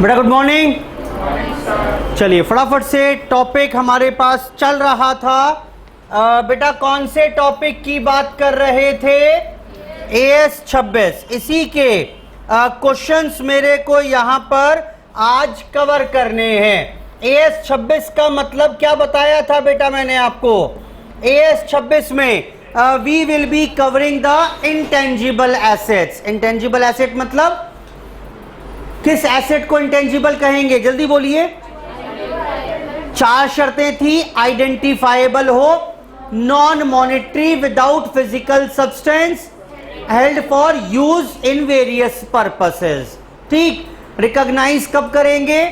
बेटा good morning. चलिए फटाफट से टॉपिक हमारे पास चल रहा था। बेटा कौन से टॉपिक की बात कर रहे थे? AS 26। इसी के क्वेश्चंस मेरे को यहां पर आज कवर करने हैं। AS 26 का मतलब क्या बताया था बेटा मैंने आपको? AS 26 में we will be covering the intangible assets. Intangible asset मतलब किस एसेट को इंटेंजिबल कहेंगे? जल्दी बोलिए। चार शर्तें थी। आइडेंटिफाइबल हो, non monetary, without physical substance, held for use in various purposes. ठीक। रिकॉग्नाइज कब करेंगे?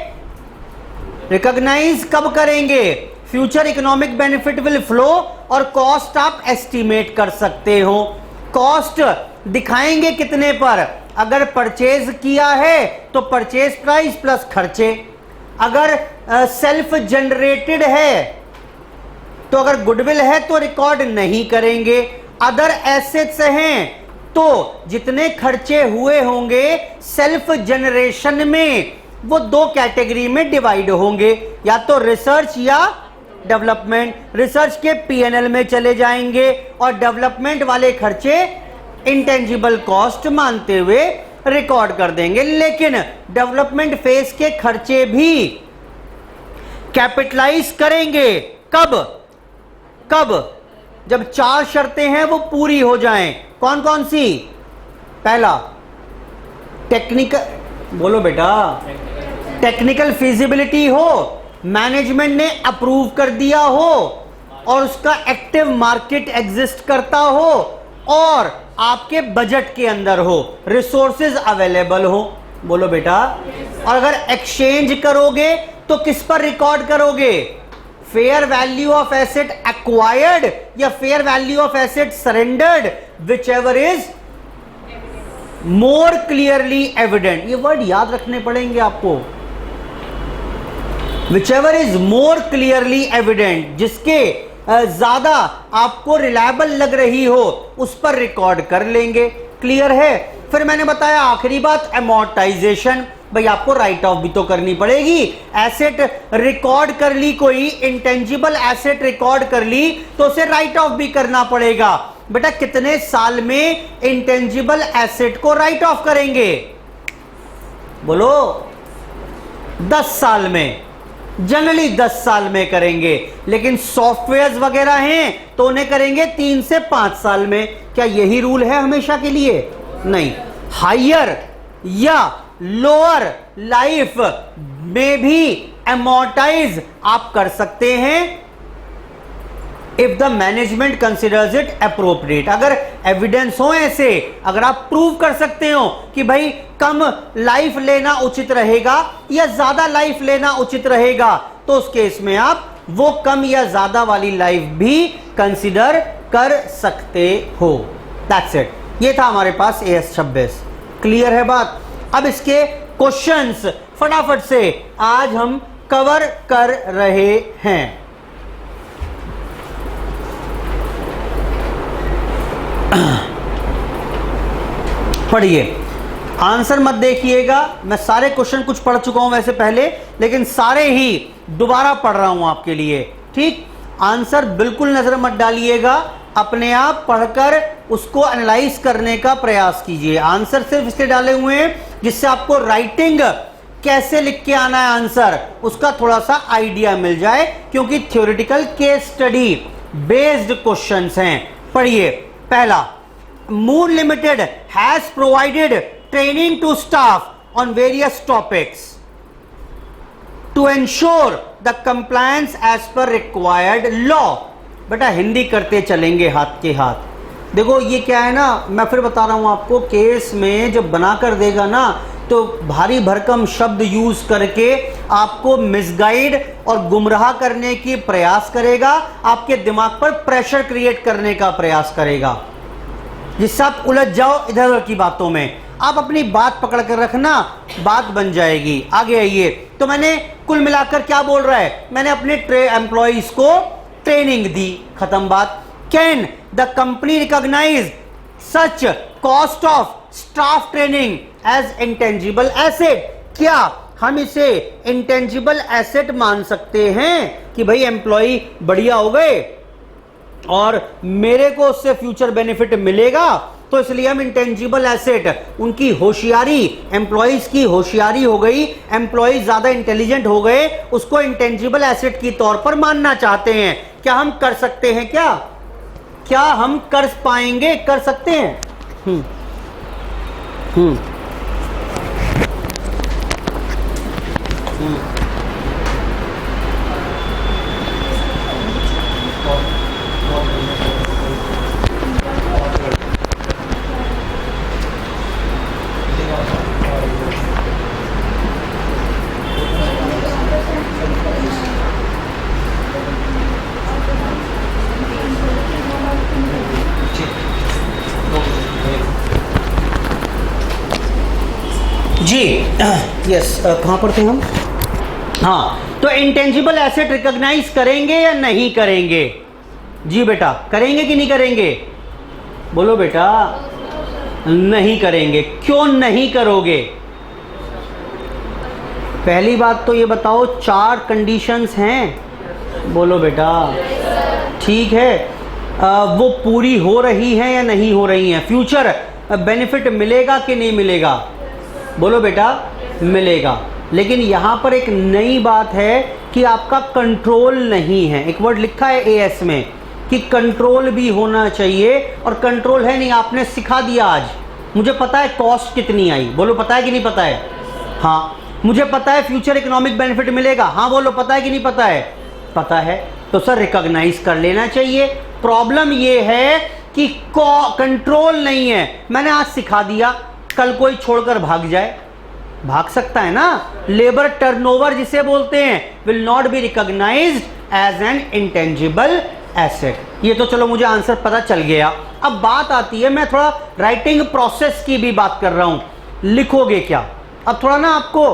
रिकॉग्नाइज कब करेंगे? Future economic benefit will flow और कॉस्ट आप एस्टिमेट कर सकते हो। कॉस्ट दिखाएंगे कितने पर? अगर परचेज किया है तो परचेज प्राइस प्लस खर्चे। अगर सेल्फ जनरेटेड है तो अगर गुडविल है तो रिकॉर्ड नहीं करेंगे। अदर एसेट्स हैं तो जितने खर्चे हुए होंगे सेल्फ जनरेशन में वो दो कैटेगरी में डिवाइड होंगे, या तो रिसर्च या डेवलपमेंट। रिसर्च के P&L में चले जाएंगे और डेवलपमेंट वाले खर्चे इंटेंजिबल कॉस्ट मानते हुए रिकॉर्ड कर देंगे। लेकिन डेवलपमेंट फेज के खर्चे भी कैपिटलाइज करेंगे। कब? जब चार शर्तें हैं वो पूरी हो जाएं। कौन कौन सी? पहला टेक्निकल, बोलो बेटा, टेक्निकल फिजिबिलिटी हो, मैनेजमेंट ने अप्रूव कर दिया हो और उसका एक्टिव मार्केट एग्जिस्ट करता हो और आपके बजट के अंदर हो, रिसोर्सेज अवेलेबल हो। बोलो बेटा। और अगर एक्सचेंज करोगे तो किस पर रिकॉर्ड करोगे? Fair value of asset acquired या fair value of asset surrendered, whichever is more clearly evident. ये वर्ड याद रखने पड़ेंगे आपको। Whichever is more clearly evident, जिसके ज्यादा आपको रिलायबल लग रही हो उस पर रिकॉर्ड कर लेंगे। क्लियर है? फिर मैंने बताया आखिरी बात अमोर्टाइजेशन। भाई आपको राइट ऑफ भी तो करनी पड़ेगी। एसेट रिकॉर्ड कर ली, कोई इंटेंजिबल एसेट रिकॉर्ड कर ली तो उसे राइट ऑफ भी करना पड़ेगा। बेटा कितने साल में इंटेंजिबल एसेट को राइट ऑफ करेंगे? बोलो। 10 साल में। जनरली 10 साल में करेंगे, लेकिन सॉफ्टवेयर्स वगैरह हैं तो उन्हें करेंगे 3 से 5 साल में। क्या यही रूल है हमेशा के लिए? नहीं। हायर या लोअर लाइफ में भी अमोर्टाइज आप कर सकते हैं if the management considers it appropriate. अगर एविडेंस हो ऐसे, अगर आप प्रूव कर सकते हो कि भाई कम लाइफ लेना उचित रहेगा या ज्यादा लाइफ लेना उचित रहेगा, तो उस केस में आप वो कम या ज्यादा वाली लाइफ भी कंसिडर कर सकते हो। That's it. ये था हमारे पास AS 26। क्लियर है बात? अब इसके क्वेश्चंस फटाफट से आज हम कवर कर रहे हैं। पढ़िए, आंसर मत देखिएगा। मैं सारे क्वेश्चन कुछ पढ़ चुका हूं वैसे पहले, लेकिन सारे ही दोबारा पढ़ रहा हूं आपके लिए। ठीक। आंसर बिल्कुल नजर मत डालिएगा, अपने आप पढ़कर उसको एनालाइज करने का प्रयास कीजिए। आंसर सिर्फ इसलिए डाले हुए हैं जिससे आपको राइटिंग कैसे लिख के आना है आंसर उसका थोड़ा सा आइडिया मिल जाए, क्योंकि theoretical case study based questions हैं। पढ़िए। पहला, Moon Limited has provided training to staff on various topics to ensure the compliance as per required law। बेटा हिंदी करते चलेंगे हाथ के हाथ। देखो ये क्या है ना, मैं फिर बता रहा हूं आपको, केस में जब बना कर देगा ना तो भारी भरकम शब्द यूज करके आपको मिसगाइड और गुमराह करने की प्रयास करेगा, आपके दिमाग पर प्रेशर क्रिएट करने का प्रयास करेगा, जिससे आप उलझ जाओ इधर उधर की बातों में। आप अपनी बात पकड़ कर रखना, बात बन जाएगी। आगे आइए। तो मैंने कुल मिलाकर क्या बोल रहा है? मैंने अपने एम्प्लॉइज को ट्रेनिंग दी, खत्म बात। Can the company recognise such cost of staff training as intangible asset? क्या हम इसे इंटेंजिबल एसेट मान सकते हैं कि भाई एम्प्लॉय बढ़िया हो गए और मेरे को उससे फ्यूचर बेनिफिट मिलेगा, तो इसलिए हम इंटेंजिबल एसेट, उनकी होशियारी, एम्प्लॉइज की होशियारी हो गई, एम्प्लॉइज ज्यादा इंटेलिजेंट हो गए, उसको इंटेंजिबल एसेट की तौर पर मानना चाहते हैं। क्या हम कर सकते हैं? क्या हम कर पाएंगे? कर सकते हैं? जी यस, कहां पर थे हम? हाँ, तो इंटेंजिबल एसेट रिकॉग्नाइज करेंगे या नहीं करेंगे? जी बेटा, करेंगे कि नहीं करेंगे? बोलो बेटा, नहीं करेंगे। क्यों नहीं करोगे? पहली बात तो ये बताओ, 4 कंडीशंस हैं। बोलो बेटा, ठीक है, वो पूरी हो रही हैं या नहीं हो रही हैं? फ्यूचर बेनिफिट मिलेगा कि नहीं मिलेगा? बोलो बेटा, मिलेगा। लेकिन यहां पर एक नई बात है कि आपका कंट्रोल नहीं है। एक वर्ड लिखा है एएस में कि कंट्रोल भी होना चाहिए, और कंट्रोल है नहीं। आपने सिखा दिया आज, मुझे पता है कॉस्ट कितनी आई। बोलो, पता है कि नहीं पता है? हाँ। मुझे पता है फ्यूचर इकोनॉमिक बेनिफिट मिलेगा। हाँ बोलो, पता है कि नहीं पता है? पता है। तो सर रिकॉग्नाइज कर लेना चाहिए। प्रॉब्लम ये है कि कंट्रोल नहीं है। मैंने आज सिखा दिया, कल कोई छोड़कर भाग जाए, भाग सकता है ना। लेबर टर्नओवर जिसे बोलते हैं, will not be recognised as an intangible asset. ये तो चलो मुझे आंसर पता चल गया। अब बात आती है, मैं थोड़ा राइटिंग प्रोसेस की भी बात कर रहा हूं। लिखोगे क्या? अब थोड़ा ना आपको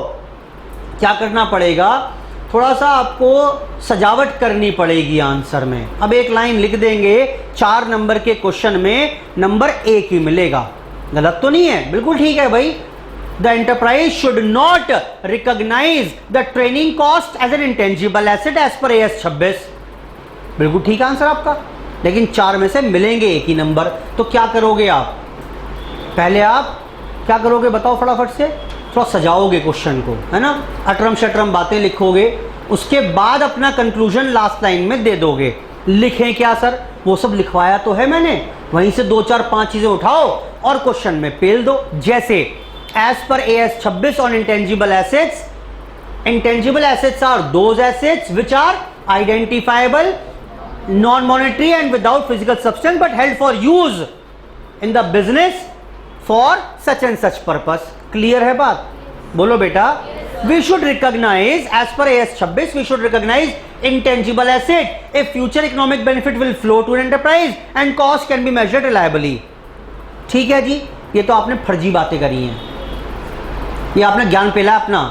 क्या करना पड़ेगा, थोड़ा सा आपको सजावट करनी पड़ेगी आंसर में। अब एक लाइन लिख देंगे, 4 नंबर के क्वेश्चन में नंबर 1 ही मिलेगा। गलत तो नहीं है? बिल्कुल ठीक है भाई। The enterprise should not recognise the training cost as an intangible asset as per AS 26। बिल्कुल ठीक आंसर आपका। लेकिन 4 में से मिलेंगे 1 ही नंबर। तो क्या करोगे आप? पहले आप क्या करोगे बताओ फटाफट से? थोड़ा सजाओगे क्वेश्चन को, है ना, अटरम शटरम बातें लिखोगे, उसके बाद अपना कंक्लूजन लास्ट लाइन में दे दोगे। लिखें क्या सर? वो सब लिखवाया तो है मैंने, वहीं से 2 4 5 चीजें उठाओ और क्वेश्चन में पेल दो। जैसे as per AS 26 on intangible assets, intangible assets are those assets which are identifiable, non monetary and without physical substance but held for use in the business for such and such purpose. Clear है बात? बोलो बेटा, we should recognise as per AS 26, we should recognise intangible asset if future economic benefit will flow to an enterprise and cost can be measured reliably। ठीक है जी, ये तो आपने फर्जी बातें करी हैं, ये आपने ज्ञान पेला अपना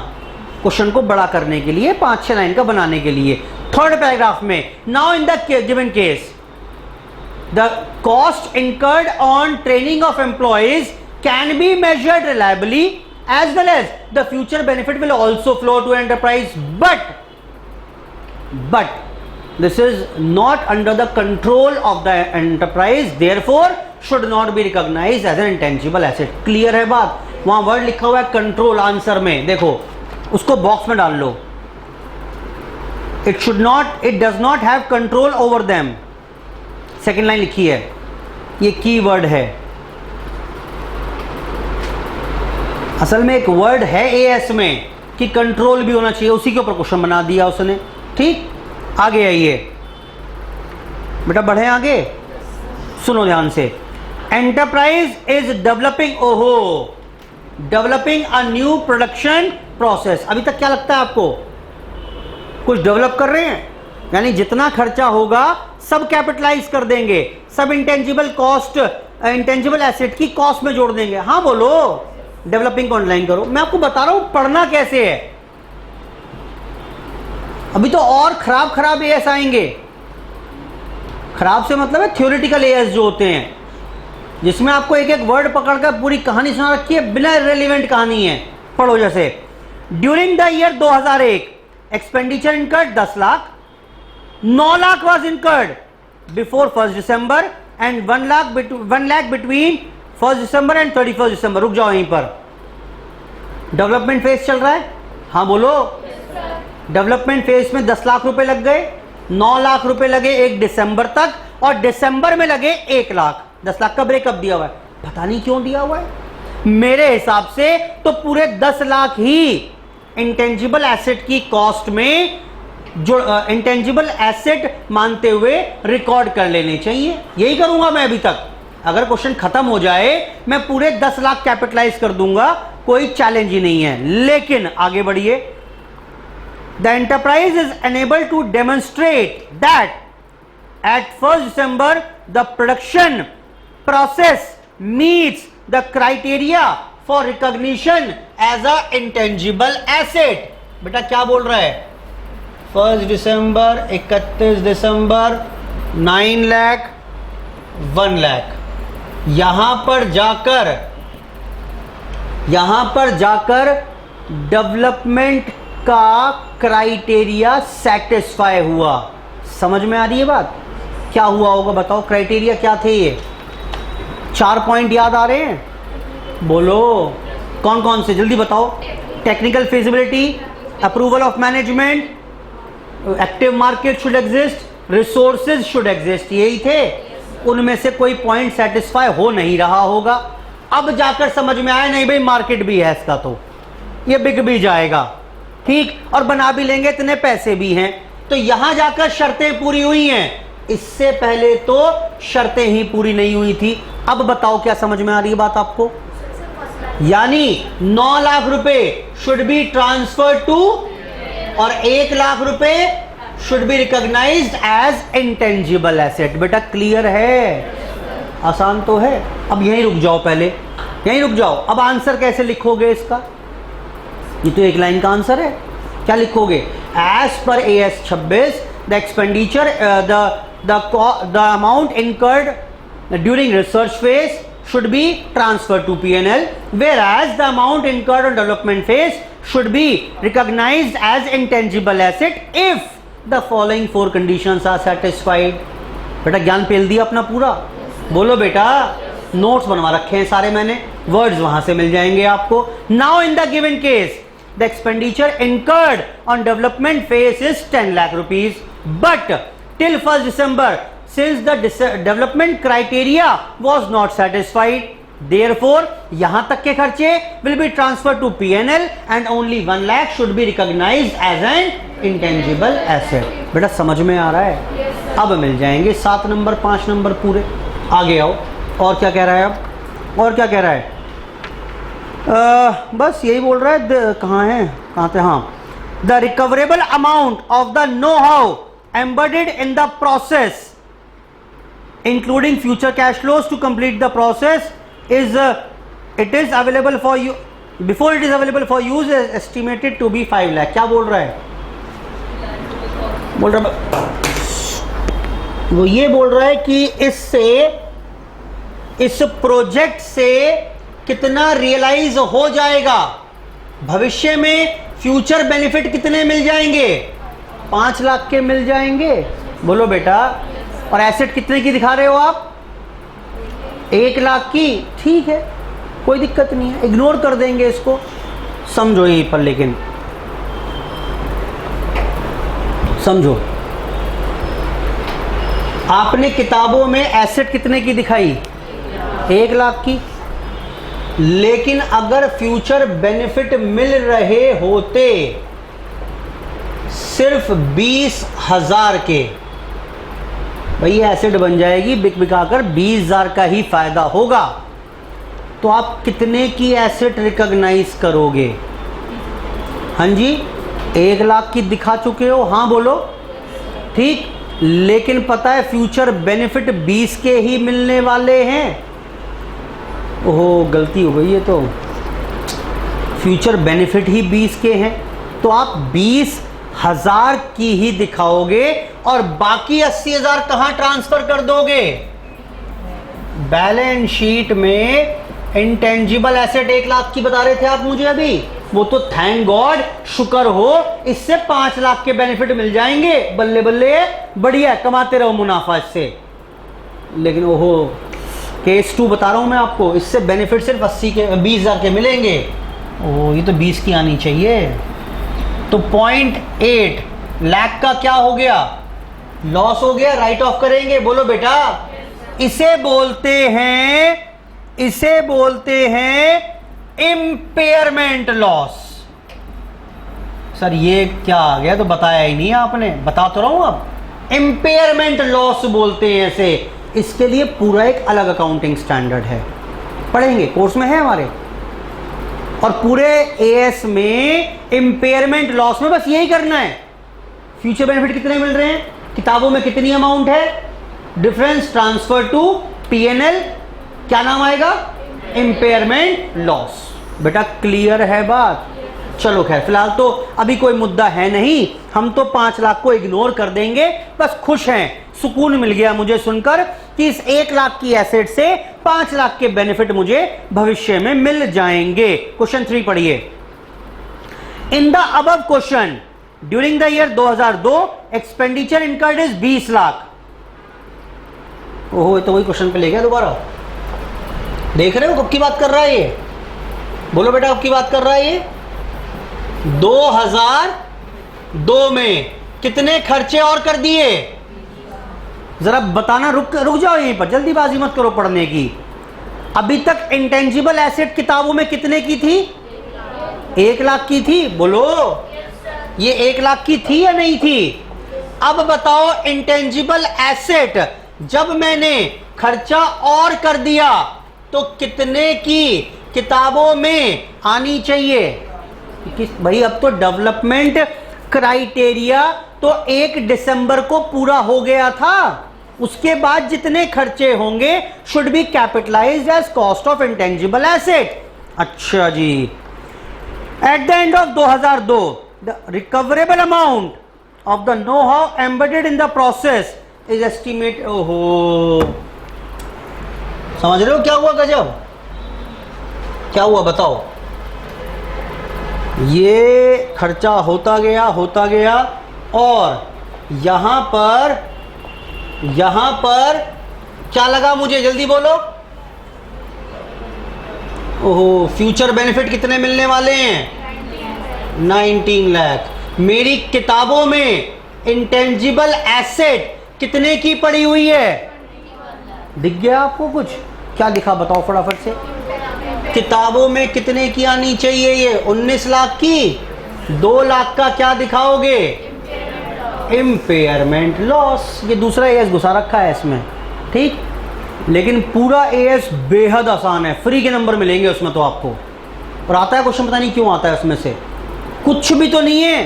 क्वेश्चन को बड़ा करने के लिए, 5-6 लाइन का बनाने के लिए। 3rd पैराग्राफ में, now in the given case the cost incurred on training of employees can be measured reliably as well as the future benefit will also flow to enterprise, but this is not under the control of the enterprise, therefore should not be recognized as an intangible asset। Clear है बात? वहां word लिखा हुआ है control answer में, देखो उसको box में डाल लो। it does not have control over them। Second line लिखी है, ये की वर्ड है। असल में एक वर्ड है AS में कि कंट्रोल भी होना चाहिए, उसी के ऊपर क्वेश्चन बना दिया उसने। ठीक, आगे आइए बेटा, बढ़े आगे, सुनो ध्यान से। एंटरप्राइज इज डेवलपिंग, ओहो, developing a new production process. अभी तक क्या लगता है आपको? कुछ डेवलप कर रहे हैं, यानी जितना खर्चा होगा सब कैपिटलाइज कर देंगे, सब इंटेंजिबल कॉस्ट, इंटेंजिबल एसेट की कॉस्ट में जोड़ देंगे। हाँ बोलो, डेवलपिंग को अंडरलाइन करो। मैं आपको बता रहा हूं पढ़ना कैसे है। अभी तो और खराब AS आएंगे। खराब से मतलब है थ्योरेटिकल AS जो होते हैं, जिसमें आपको एक एक वर्ड पकड़कर पूरी कहानी सुना रखी है, बिना रिलेवेंट कहानी है। पढ़ो जैसे during the year 2001 expenditure incurred 10 lakh, 9 lakh was incurred before 1 December and 1 lakh between 1 December and 31 दिसंबर। रुक जाओ यहीं पर, डेवलपमेंट फेज चल रहा है, हाँ बोलो। डेवलपमेंट फेज में 10 लाख रुपए लग गए, 9 लाख रुपए लगे 1 दिसंबर तक, और दिसंबर में लगे 1 लाख। 10 लाख का ब्रेकअप दिया हुआ है, पता नहीं क्यों दिया हुआ है। मेरे हिसाब से तो पूरे 10 लाख ही इंटेंजिबल एसेट की कॉस्ट में जो इंटेंजिबल एसेट मानते हुए रिकॉर्ड कर लेने चाहिए। यही करूंगा मैं अभी तक। अगर क्वेश्चन खत्म हो जाए मैं पूरे 10 लाख कैपिटलाइज कर दूंगा, कोई चैलेंज ही नहीं है। लेकिन आगे बढ़िए, the enterprise is unable to demonstrate that at 1 December the production process meets the criteria for recognition as a intangible asset. बेटा क्या बोल रहा है? 1 दिसंबर, 31 दिसंबर, 9 लाख, 1 लाख। यहां पर जाकर डेवलपमेंट का क्राइटेरिया सेटिस्फाई हुआ। समझ में आ रही है बात? क्या हुआ होगा बताओ, क्राइटेरिया क्या थे? ये 4 पॉइंट याद आ रहे हैं? बोलो कौन कौन से, जल्दी बताओ। Technical feasibility, approval of management, active market should exist, resources should exist, यही थे। उनमें से कोई पॉइंट सेटिस्फाई हो नहीं रहा होगा। अब जाकर समझ में आया नहीं भाई मार्केट भी है इसका, तो ये बिक भी जाएगा, ठीक, और बना भी लेंगे, इतने पैसे भी हैं। तो यहां जाकर शर्तें पूरी हुई हैं, इससे पहले तो शर्तें ही पूरी नहीं हुई थी। अब बताओ क्या समझ में आ रही है बात आपको? यानी 9 लाख रुपए शुड बी ट्रांसफर टू, और 1 लाख रुपए should be recognised as intangible asset. बेटा क्लियर है? आसान तो है। अब यहीं रुक जाओ, पहले यहीं रुक जाओ। अब आंसर कैसे लिखोगे इसका? ये तो एक लाइन का आंसर है। क्या लिखोगे? As per AS 26 the expenditure the amount incurred during research phase should be transferred to P&L, whereas the amount incurred on development phase should be recognized as intangible asset if the following 4 conditions are satisfied। बेटा ज्ञान पेल दिया अपना पूरा। बोलो बेटा, notes बनवा रखे हैं सारे मैंने, वर्ड्स वहां से मिल जाएंगे आपको। Now in the given case the expenditure incurred on development phase is 10 lakh rupees, but till 1st December since the development criteria was not satisfied, therefore यहां तक के खर्चे will be transferred to P&L and only 1 lakh should be recognized as an intangible asset। बेटा समझ में आ रहा है? अब मिल जाएंगे 7 नंबर 5 नंबर पूरे। आगे आओ, और क्या कह रहा है अब? और क्या कह रहा है? बस यही बोल रहा है। कहाँ है, कहाँ थे? हाँ, the recoverable amount of the know-how embedded in the process including future cash flows to complete the process is it is available for you before it is available for use is estimated to be 5 lakh। क्या बोल रहा है? वो ये बोल रहा है कि इस प्रोजेक्ट से कितना रियलाइज हो जाएगा, भविष्य में फ्यूचर बेनिफिट कितने मिल जाएंगे? 5 लाख के मिल जाएंगे। बोलो बेटा। और एसेट कितने की दिखा रहे हो आप? 1 लाख की। ठीक है, कोई दिक्कत नहीं है, इग्नोर कर देंगे इसको। समझो यहीं पर, लेकिन समझो, आपने किताबों में एसेट कितने की दिखाई? 1 लाख की। लेकिन अगर फ्यूचर बेनिफिट मिल रहे होते सिर्फ 20,000 के, भाई एसेट बन जाएगी, बिक बिकाकर 20,000 का ही फायदा होगा, तो आप कितने की एसेट रिकॉग्नाइज करोगे? हाँ जी, 1 लाख की दिखा चुके हो, हाँ बोलो, ठीक। लेकिन पता है फ्यूचर बेनिफिट 20 के ही मिलने वाले हैं। ओहो गलती हो गई, ये तो फ्यूचर बेनिफिट ही 20 के हैं, तो आप 20,000 की ही दिखाओगे और बाकी 80,000 कहां ट्रांसफर कर दोगे? बैलेंस शीट में इंटेंजिबल एसेट 1 लाख की बता रहे थे आप मुझे अभी, वो तो थैंक गॉड, शुक्र हो, इससे 5 लाख के बेनिफिट मिल जाएंगे, बल्ले बल्ले, बढ़िया, कमाते रहो मुनाफा इससे। लेकिन ओहो, केस 2 बता रहा हूं मैं आपको, इससे बेनिफिट सिर्फ 20,000 के मिलेंगे। ओह, ये तो 20 की आनी चाहिए। तो 0.8 लाख का क्या हो गया, लॉस हो गया, राइट ऑफ करेंगे। बोलो बेटा, इसे बोलते हैं इम्पेयरमेंट लॉस। सर ये क्या आ गया, तो बताया ही नहीं आपने। बता तो रहा हूं, अब इम्पेयरमेंट लॉस बोलते हैं इसे। इसके लिए पूरा एक अलग अकाउंटिंग स्टैंडर्ड है, पढ़ेंगे, कोर्स में है हमारे। और पूरे एएस में इम्पेयरमेंट लॉस में बस यही करना है, फ्यूचर बेनिफिट कितने मिल रहे हैं, किताबों में कितनी अमाउंट है, डिफरेंस ट्रांसफर टू पीएनएल, क्या नाम आएगा, इम्पेयरमेंट लॉस। बेटा क्लियर है बात। चलो खैर, फिलहाल तो अभी कोई मुद्दा है नहीं, हम तो 5 लाख को इग्नोर कर देंगे। बस खुश हैं, सुकून मिल गया मुझे सुनकर कि इस 1 लाख की एसेट से 5 लाख के बेनिफिट मुझे भविष्य में मिल जाएंगे। क्वेश्चन 3 पढ़िए। In the above question during the year 2002 expenditure incurred is 20 lakh. ओहो, तो वही क्वेश्चन पे ले गया दोबारा। देख रहे हो कब की बात कर रहा है ये, बोलो बेटा कब की बात कर रहा है ये, 2002 में कितने खर्चे और कर दिए, जरा बताना। रुक जाओ यहीं पर, जल्दीबाजी मत करो पढ़ने की। अभी तक इंटेंजिबल एसेट किताबों में कितने की थी, 1 लाख की थी। बोलो, ये 1 लाख की थी या नहीं थी। अब बताओ, इंटेंजिबल एसेट जब मैंने खर्चा और कर दिया तो कितने की किताबों में आनी चाहिए। भाई अब तो डेवलपमेंट क्राइटेरिया तो 1 दिसंबर को पूरा हो गया था, उसके बाद जितने खर्चे होंगे should be capitalised as cost of intangible asset. अच्छा जी, at the end of 2002 the recoverable amount of the know-how embedded in the process is estimate. ओहो, समझ रहे हो क्या हुआ गजब, क्या हुआ बताओ। ये खर्चा होता गया और यहां पर क्या लगा मुझे, जल्दी बोलो। ओहो, फ्यूचर बेनिफिट कितने मिलने वाले हैं, 19 लाख। मेरी किताबों में इंटेंजिबल एसेट कितने की पड़ी हुई है, दिख गया आपको कुछ, क्या लिखा बताओ फटाफट से। किताबों में कितने की आनी चाहिए, ये 19 लाख की। 2 लाख का क्या दिखाओगे, इम्पेयरमेंट लॉस। ये दूसरा एएस घुसा रखा है इसमें, ठीक। लेकिन पूरा एएस बेहद आसान है, फ्री के नंबर मिलेंगे उसमें तो आपको। और आता है क्वेश्चन, पता नहीं क्यों आता है उसमें से, कुछ भी तो नहीं है।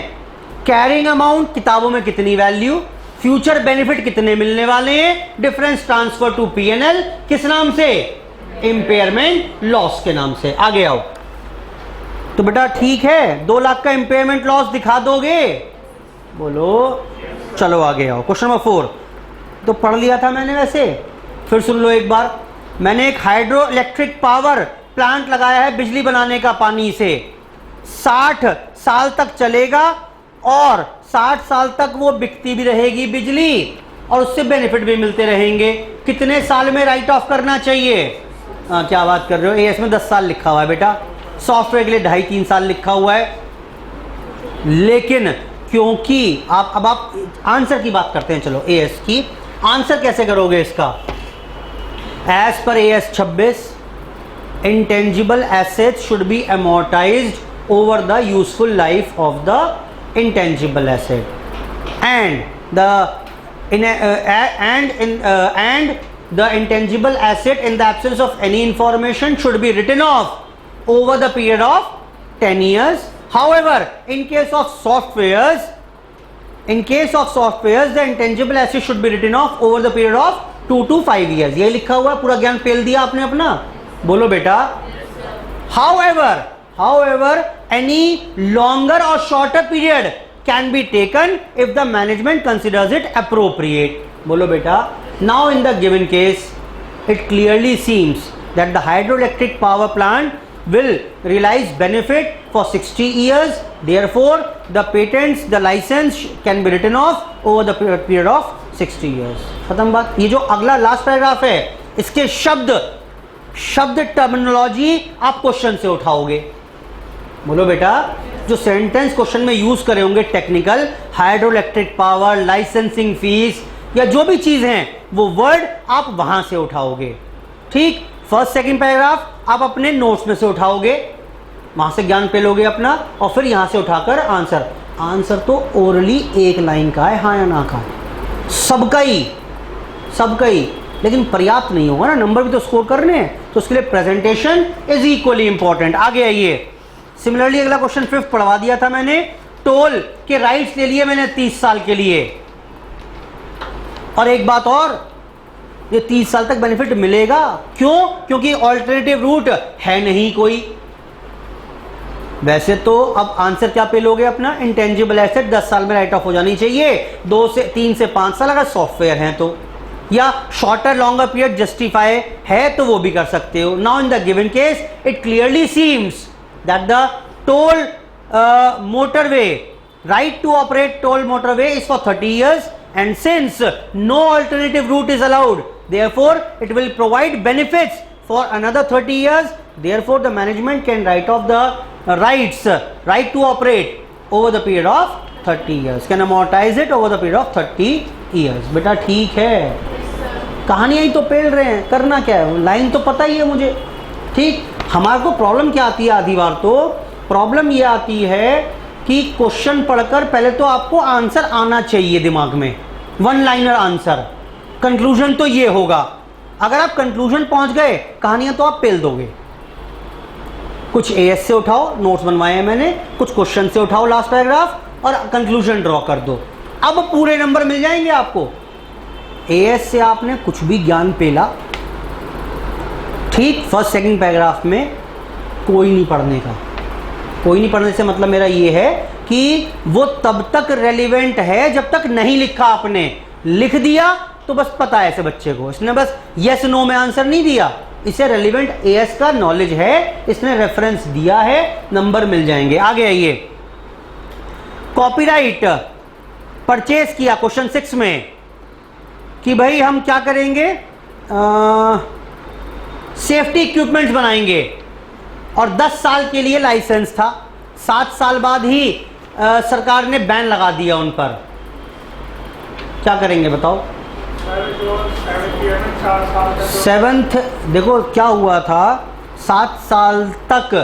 कैरिंग अमाउंट किताबों में कितनी वैल्यू, फ्यूचर बेनिफिट कितने मिलने वाले हैं, डिफरेंस ट्रांसफर टू पीएनएल, किस नाम से, इम्पेयरमेंट लॉस के नाम से। आगे आओ। तो बेटा ठीक है, 2 लाख का इम्पेयरमेंट लॉस दिखा दोगे, बोलो। चलो आगे आओ। क्वेश्चन नंबर 4 तो पढ़ लिया था मैंने, वैसे फिर सुन लो एक बार। मैंने एक हाइड्रो इलेक्ट्रिक पावर प्लांट लगाया है बिजली बनाने का पानी से, 60 साल तक चलेगा और 60 साल तक वो बिकती भी रहेगी बिजली और उससे बेनिफिट भी मिलते रहेंगे। कितने साल में राइट ऑफ करना चाहिए, क्या बात कर रहे हो, एएस में 10 साल लिखा हुआ है बेटा, सॉफ्टवेयर के लिए 2.5-3 साल लिखा हुआ है। लेकिन क्योंकि अब आप आंसर की बात करते हैं, चलो एएस की आंसर कैसे करोगे इसका। As per AS 26 intangible asset should be amortized over the useful life of the intangible asset and the intangible asset in the absence of any information should be written off over the period of 10 years. However, in case of softwares the intangible asset should be written off over the period of 2 to 5 years. ये लिखा हुआ है, पूरा ज्ञान पेल दिया आपने अपना, बोलो बेटा। However, any longer or shorter period can be taken if the management considers it appropriate. बोलो बेटा। Now in the given case, it clearly seems that the hydroelectric power plant will realize benefit for 60 years. Therefore, the patents, the license can be written off over the period of 60 years. खत्म बात. ये जो अगला last paragraph है, इसके शब्द terminology आप question से उठाओगे. बोलो बेटा, जो सेंटेंस क्वेश्चन में यूज करे होंगे technical, hydro electric power, licensing fees या जो भी चीज हैं, वो वर्ड आप वहां से उठाओगे. ठीक. फर्स्ट सेकंड पैराग्राफ आप अपने नोट्स में से उठाओगे, वहां से ज्ञान पेलोगे अपना, और फिर यहां से उठाकर आंसर तो ओरली एक लाइन का है, हाँ या ना का, सबका ही, लेकिन पर्याप्त नहीं होगा ना, नंबर भी तो स्कोर करने हैं, तो उसके लिए प्रेजेंटेशन इज इक्वली इंपॉर्टेंट. आगे आइए. सिमिलरली अगला क्वेश्चन 5 पढ़वा दिया था मैंने. टोल के राइट्स ले लिए मैंने 30 साल के लिए, और एक बात और, ये 30 साल तक बेनिफिट मिलेगा. क्यों? क्योंकि ऑल्टरनेटिव रूट है नहीं कोई. वैसे तो अब आंसर क्या पे लोगे अपना, इंटेंजिबल एसेट 10 साल में राइट ऑफ हो जानी चाहिए, 3 से 5 साल अगर सॉफ्टवेयर हैं तो, या शॉर्टर लॉन्गर पीरियड जस्टिफाई है तो वो भी कर सकते हो. Now in the given case it clearly seems that the toll motorway, right to operate toll motorway is for 30 years, and since no alternative route is allowed, therefore it will provide benefits for another 30 years. Therefore the management can write off the right to operate over the period of 30 years, can amortize it over the period of 30 years. बेटा ठीक है, कहानियां ही तो पेल रहे हैं, करना क्या है, लाइन तो पता ही है मुझे. ठीक. हमारे को प्रॉब्लम क्या आती है, आधी बार तो प्रॉब्लम ये आती है कि क्वेश्चन पढ़कर पहले तो आपको आंसर आना चाहिए दिमाग में, वन लाइनर आंसर. कंक्लूजन तो ये होगा. अगर आप कंक्लूजन पहुंच गए, कहानियां तो आप पेल दोगे. कुछ एएस से उठाओ, नोट्स बनवाए हैं मैंने, कुछ क्वेश्चन से उठाओ लास्ट पैराग्राफ, और कंक्लूजन ड्रॉ कर दो. अब पूरे नंबर मिल जाएंगे आपको. एएस से आपने कुछ भी ज्ञान पेला, ठीक. फर्स्ट सेकंड पैराग्राफ में कोई नहीं पढ़ने का. कोई नहीं पढ़ने से मतलब मेरा ये है कि वो तब तक रेलिवेंट है जब तक नहीं लिखा आपने. लिख दिया तो बस पता है ऐसे बच्चे को, इसने बस यस नो में आंसर नहीं दिया, इसे रेलिवेंट एएस का नॉलेज है, इसने रेफरेंस दिया है, नंबर मिल जाएंगे. आगे आइए. कॉपीराइट परचेज किया क्वेश्चन 6 में कि भाई हम क्या करेंगे, सेफ्टी इक्विपमेंट्स बनाएंगे, और 10 साल के लिए लाइसेंस था. 7 साल बाद ही सरकार ने बैन लगा दिया उन पर. क्या करेंगे बताओ. 7th देखो क्या हुआ था, 7 साल तक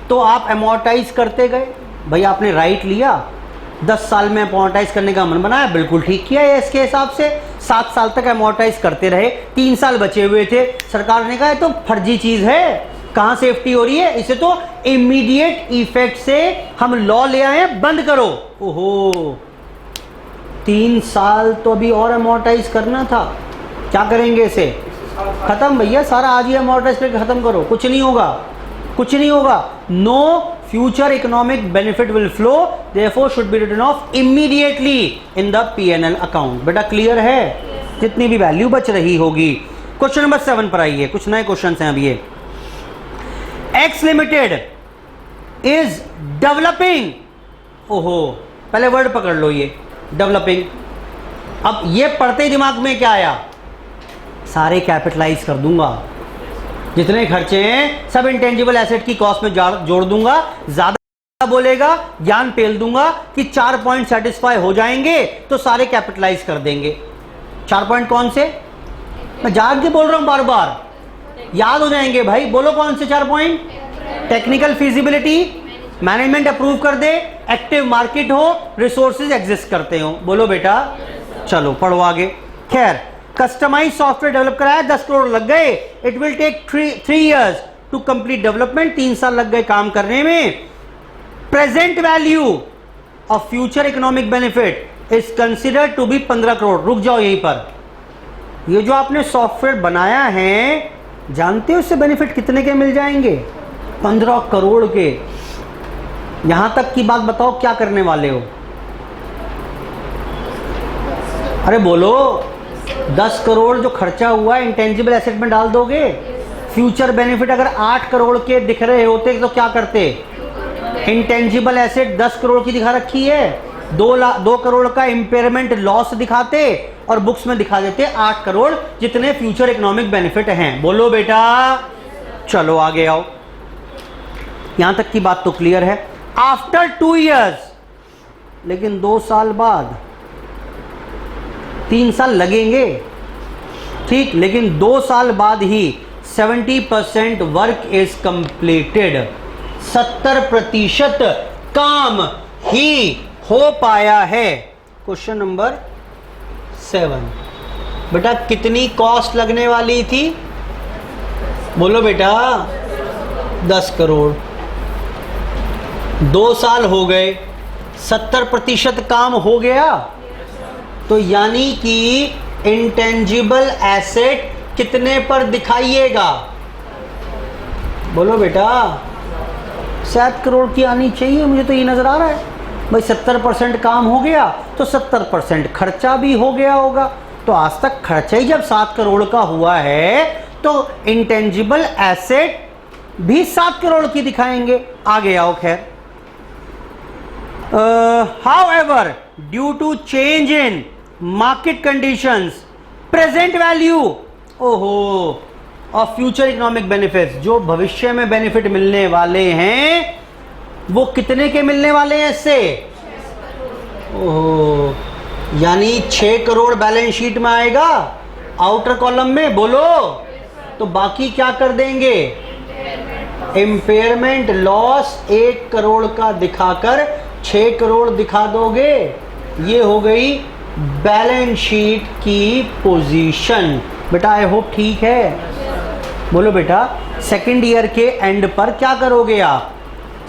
तो आप अमोर्टाइज करते गए. भाई आपने राइट लिया, 10 साल में अमोर्टाइज करने का मन बनाया, बिल्कुल ठीक किया है. इसके हिसाब से 7 साल तक अमोर्टाइज करते रहे, 3 साल बचे हुए थे. सरकार ने कहा ये तो फर्जी चीज है, कहां सेफ्टी हो रही है, इसे तो इमीडिएट इफेक्ट से हम लॉ ले आए, बंद करो. ओहो, 3 साल तो अभी और अमोर्टाइज करना था. क्या करेंगे इसे, खत्म भैया, सारा आज ही अमोर्टाइज करके खत्म करो. कुछ नहीं होगा, कुछ नहीं होगा. No future economic benefit will flow, therefore should be written off immediately in the PNL account. बेटा क्लियर है, जितनी भी वैल्यू बच रही होगी. क्वेश्चन नंबर 7 पर आइए. कुछ नए क्वेश्चन हैं अभी. ये एक्स लिमिटेड इज डेवलपिंग. ओहो, पहले वर्ड पकड़ लो, ये डेवलपिंग. अब ये पढ़ते ही दिमाग में क्या आया, सारे कैपिटलाइज कर दूंगा, जितने खर्चे हैं सब इंटेंजिबल एसेट की कॉस्ट में जोड़ दूंगा. ज्यादा बोलेगा, ज्ञान पेल दूंगा कि 4 पॉइंट सेटिस्फाई हो जाएंगे तो सारे कैपिटलाइज कर देंगे. 4 पॉइंट कौन से, मैं जान के बोल रहा हूं, बार बार याद हो जाएंगे भाई. बोलो कौन से 4 point. Technical feasibility, management approve कर दे, एक्टिव मार्केट हो, रिसोर्सेज एग्जिस्ट करते हो. बोलो बेटा, चलो पढ़ो आगे. खैर, कस्टमाइज सॉफ्टवेयर डेवलप कराया, 10 करोड़ लग गए. It will take 3 years to complete development. 3 साल लग गए काम करने में. Present value of future economic benefit is considered to be 15 crore. रुक जाओ यहीं पर. ये जो आपने सॉफ्टवेयर बनाया है, जानते हो इससे बेनिफिट कितने के मिल जाएंगे, 15 करोड़ के. यहां तक की बात बताओ, क्या करने वाले हो. अरे बोलो, 10 करोड़ जो खर्चा हुआ इंटेंजिबल एसेट में डाल दोगे, फ्यूचर बेनिफिट अगर 8 करोड़ के दिख रहे होते तो क्या करते? इंटेंजिबल एसेट 10 करोड़ की दिखा रखी है, 2 करोड़ का इंपेयरमेंट लॉस दिखाते और बुक्स में दिखा देते 8 करोड़ जितने फ्यूचर इकोनॉमिक बेनिफिट हैं। बोलो बेटा, चलो आगे आओ। यहां तक की बात तो क्लियर है। आफ्टर 2 इयर्स, लेकिन 2 साल बाद, 3 साल लगेंगे, ठीक, लेकिन 2 साल बाद ही 70% वर्क इज कंप्लीटेड, 70% काम ही हो पाया है। क्वेश्चन नंबर 7, बेटा कितनी कॉस्ट लगने वाली थी? बोलो बेटा 10 करोड़। 2 साल हो गए, 70% काम हो गया, तो यानी कि इंटेंजिबल एसेट कितने पर दिखाइएगा? बोलो बेटा 7 करोड़ की आनी चाहिए, मुझे तो ये नजर आ रहा है भाई। 70% काम हो गया तो 70% खर्चा भी हो गया होगा, तो आज तक खर्चा ही जब 7 करोड़ का हुआ है तो इंटेंजिबल एसेट भी 7 करोड़ की दिखाएंगे। आगे आओ। खैर, however, due to change in market conditions, present value of future economic benefits, जो भविष्य में बेनिफिट मिलने वाले हैं वो कितने के मिलने वाले हैं इससे? ओहो, यानी 6 करोड़ बैलेंस शीट में आएगा आउटर कॉलम में। बोलो, तो बाकी क्या कर देंगे? इंपेयरमेंट लॉस 1 करोड़ का दिखाकर 6 करोड़ दिखा दोगे। ये हो गई बैलेंस शीट की पोजीशन। बेटा आई होप ठीक है। बोलो बेटा, सेकेंड ईयर के एंड पर क्या करोगे आप?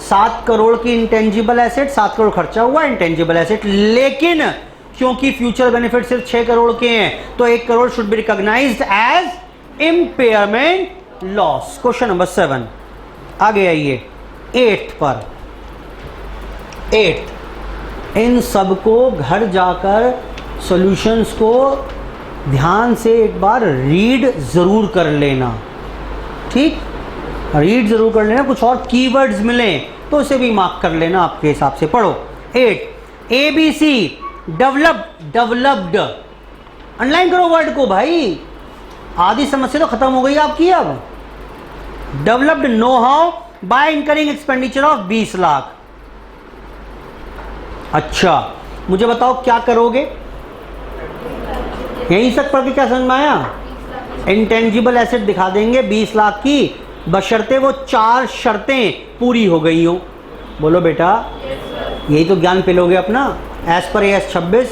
7 करोड़ की इंटेंजिबल एसेट, 7 करोड़ खर्चा हुआ इंटेंजिबल एसेट, लेकिन क्योंकि फ्यूचर बेनिफिट सिर्फ 6 करोड़ के हैं तो 1 crore should be recognised as impairment loss. Question number 7। आगे आइए 8th पर। 8th, इन सबको घर जाकर सॉल्यूशंस को ध्यान से एक बार रीड जरूर कर लेना, ठीक, रीड जरूर कर लेना। कुछ और कीवर्ड्स मिले तो उसे भी मार्क कर लेना, आपके हिसाब से पढ़ो। 8, ABC डेवलप्ड, अंडरलाइन करो वर्ड को भाई, आधी समस्या तो खत्म हो गई आपकी। अब developed know how by incurring expenditure of 20 lakh. अच्छा, मुझे बताओ क्या करोगे? यहीं तक पढ़ के क्या समझ में आया? इंटेंजिबल एसेट दिखा देंगे 20 लाख की, बशर्ते वो 4 शर्तें पूरी हो गई हो। बोलो बेटा, यही तो ज्ञान पिलोगे अपना। As per AS 26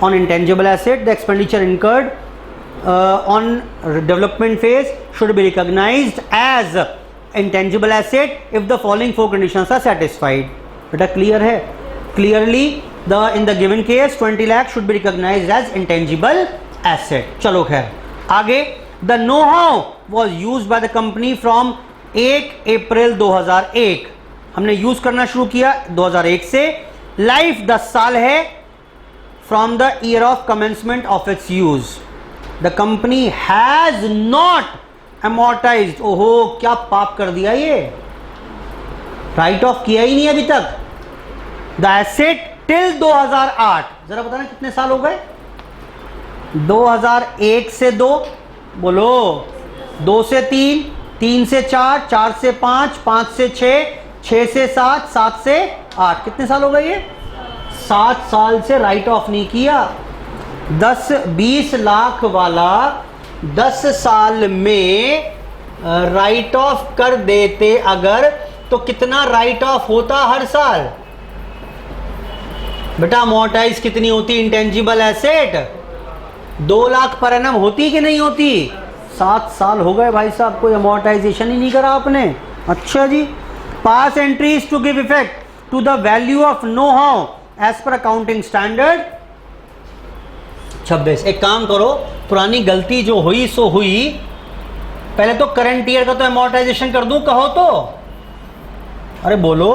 on intangible asset the expenditure incurred on development phase should be recognised as intangible asset if the following 4 conditions are satisfied. बेटा क्लियर है? Clearly in the given case 20 lakh should be recognized as intangible asset। चलो खैर आगे। The know-how was used by the company from 1 अप्रैल 2001, हमने use करना शुरू किया 2001 से। लाइफ 10 साल है from the year of commencement of its use। The company has not amortized, ओहो क्या पाप कर दिया ये, राइट ऑफ किया ही नहीं अभी तक। द एसेट टिल 2008, जरा बताना कितने साल हो गए? 2001 से 2, बोलो 2 से 3, 3 से 4, 4 से 5, 5 से 6, 6 से 7, 7 से 8, कितने साल हो गए ये? 7 साल से राइट ऑफ नहीं किया। 10-20 लाख वाला 10 साल में राइट ऑफ कर देते अगर, तो कितना राइट ऑफ होता हर साल? बेटा अमोर्टाइज कितनी होती intangible asset? 2 lakh per annum होती कि नहीं होती? 7 साल हो गए भाई साहब, कोई अमोर्टाइजेशन ही नहीं करा आपने। अच्छा जी। Pass entries to give effect to the value of know how as per accounting standard 26। एक काम करो, पुरानी गलती जो हुई सो हुई, पहले तो करंट ईयर का तो अमोर्टाइजेशन कर दूं, कहो तो। अरे बोलो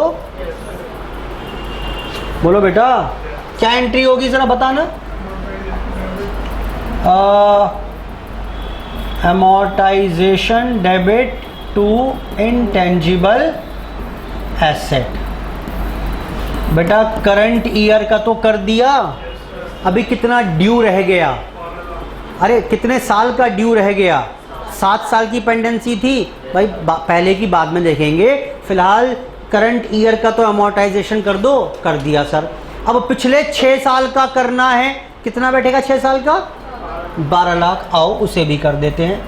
बोलो बेटा, क्या एंट्री होगी जरा बताना। amortization debit to intangible asset. बेटा करंट ईयर का तो कर दिया, अभी कितना ड्यू रह गया? अरे कितने साल का ड्यू रह गया? 7 साल की पेंडेंसी थी भाई, पहले की बाद में देखेंगे, फिलहाल करंट ईयर का तो अमोर्टाइजेशन कर दो, कर दिया सर। अब पिछले 6 साल का करना है, कितना बैठेगा 6 साल का? 12 लाख। आओ उसे भी कर देते हैं,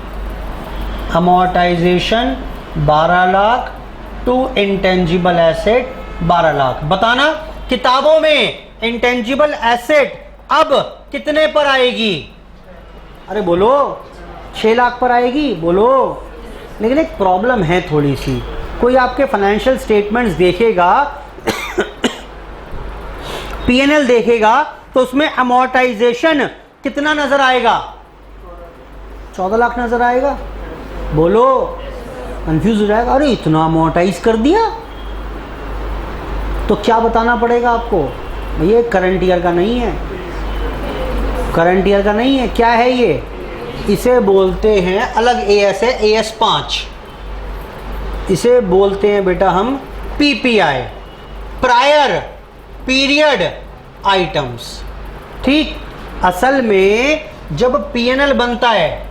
amortisation 12 lakh to intangible asset 12 lakh. बताना किताबों में इंटेंजिबल एसेट अब कितने पर आएगी? अरे बोलो 6 लाख पर आएगी, बोलो। लेकिन एक प्रॉब्लम है थोड़ी सी, कोई आपके फाइनेंशियल स्टेटमेंट्स देखेगा पीएनएल देखेगा तो उसमें अमोर्टाइजेशन कितना नजर आएगा? 14 लाख नजर आएगा। बोलो, कंफ्यूज हो जाएगा, अरे इतना अमोर्टाइज कर दिया। तो क्या बताना पड़ेगा आपको? ये करंट ईयर का नहीं है, करंट ईयर का नहीं है। क्या है ये? इसे बोलते हैं, अलग एएस है, एएस 5, इसे बोलते हैं बेटा हम पीपीआई, प्रायर पीरियड आइटम्स। ठीक, असल में जब पीएनएल बनता है,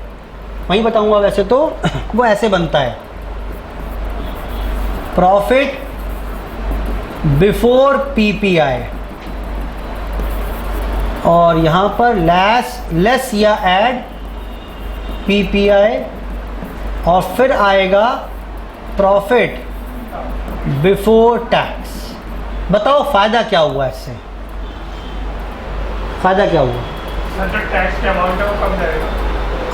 वहीं बताऊंगा वैसे तो वो ऐसे बनता है, प्रॉफिट बिफोर पीपीआई, और यहां पर लेस या ऐड पीपीआई, और फिर आएगा प्रॉफिट बिफोर टैक्स। बताओ फायदा क्या हुआ इससे? फायदा क्या हुआ? टैक्स के अमाउंट है वो कम जाएगा।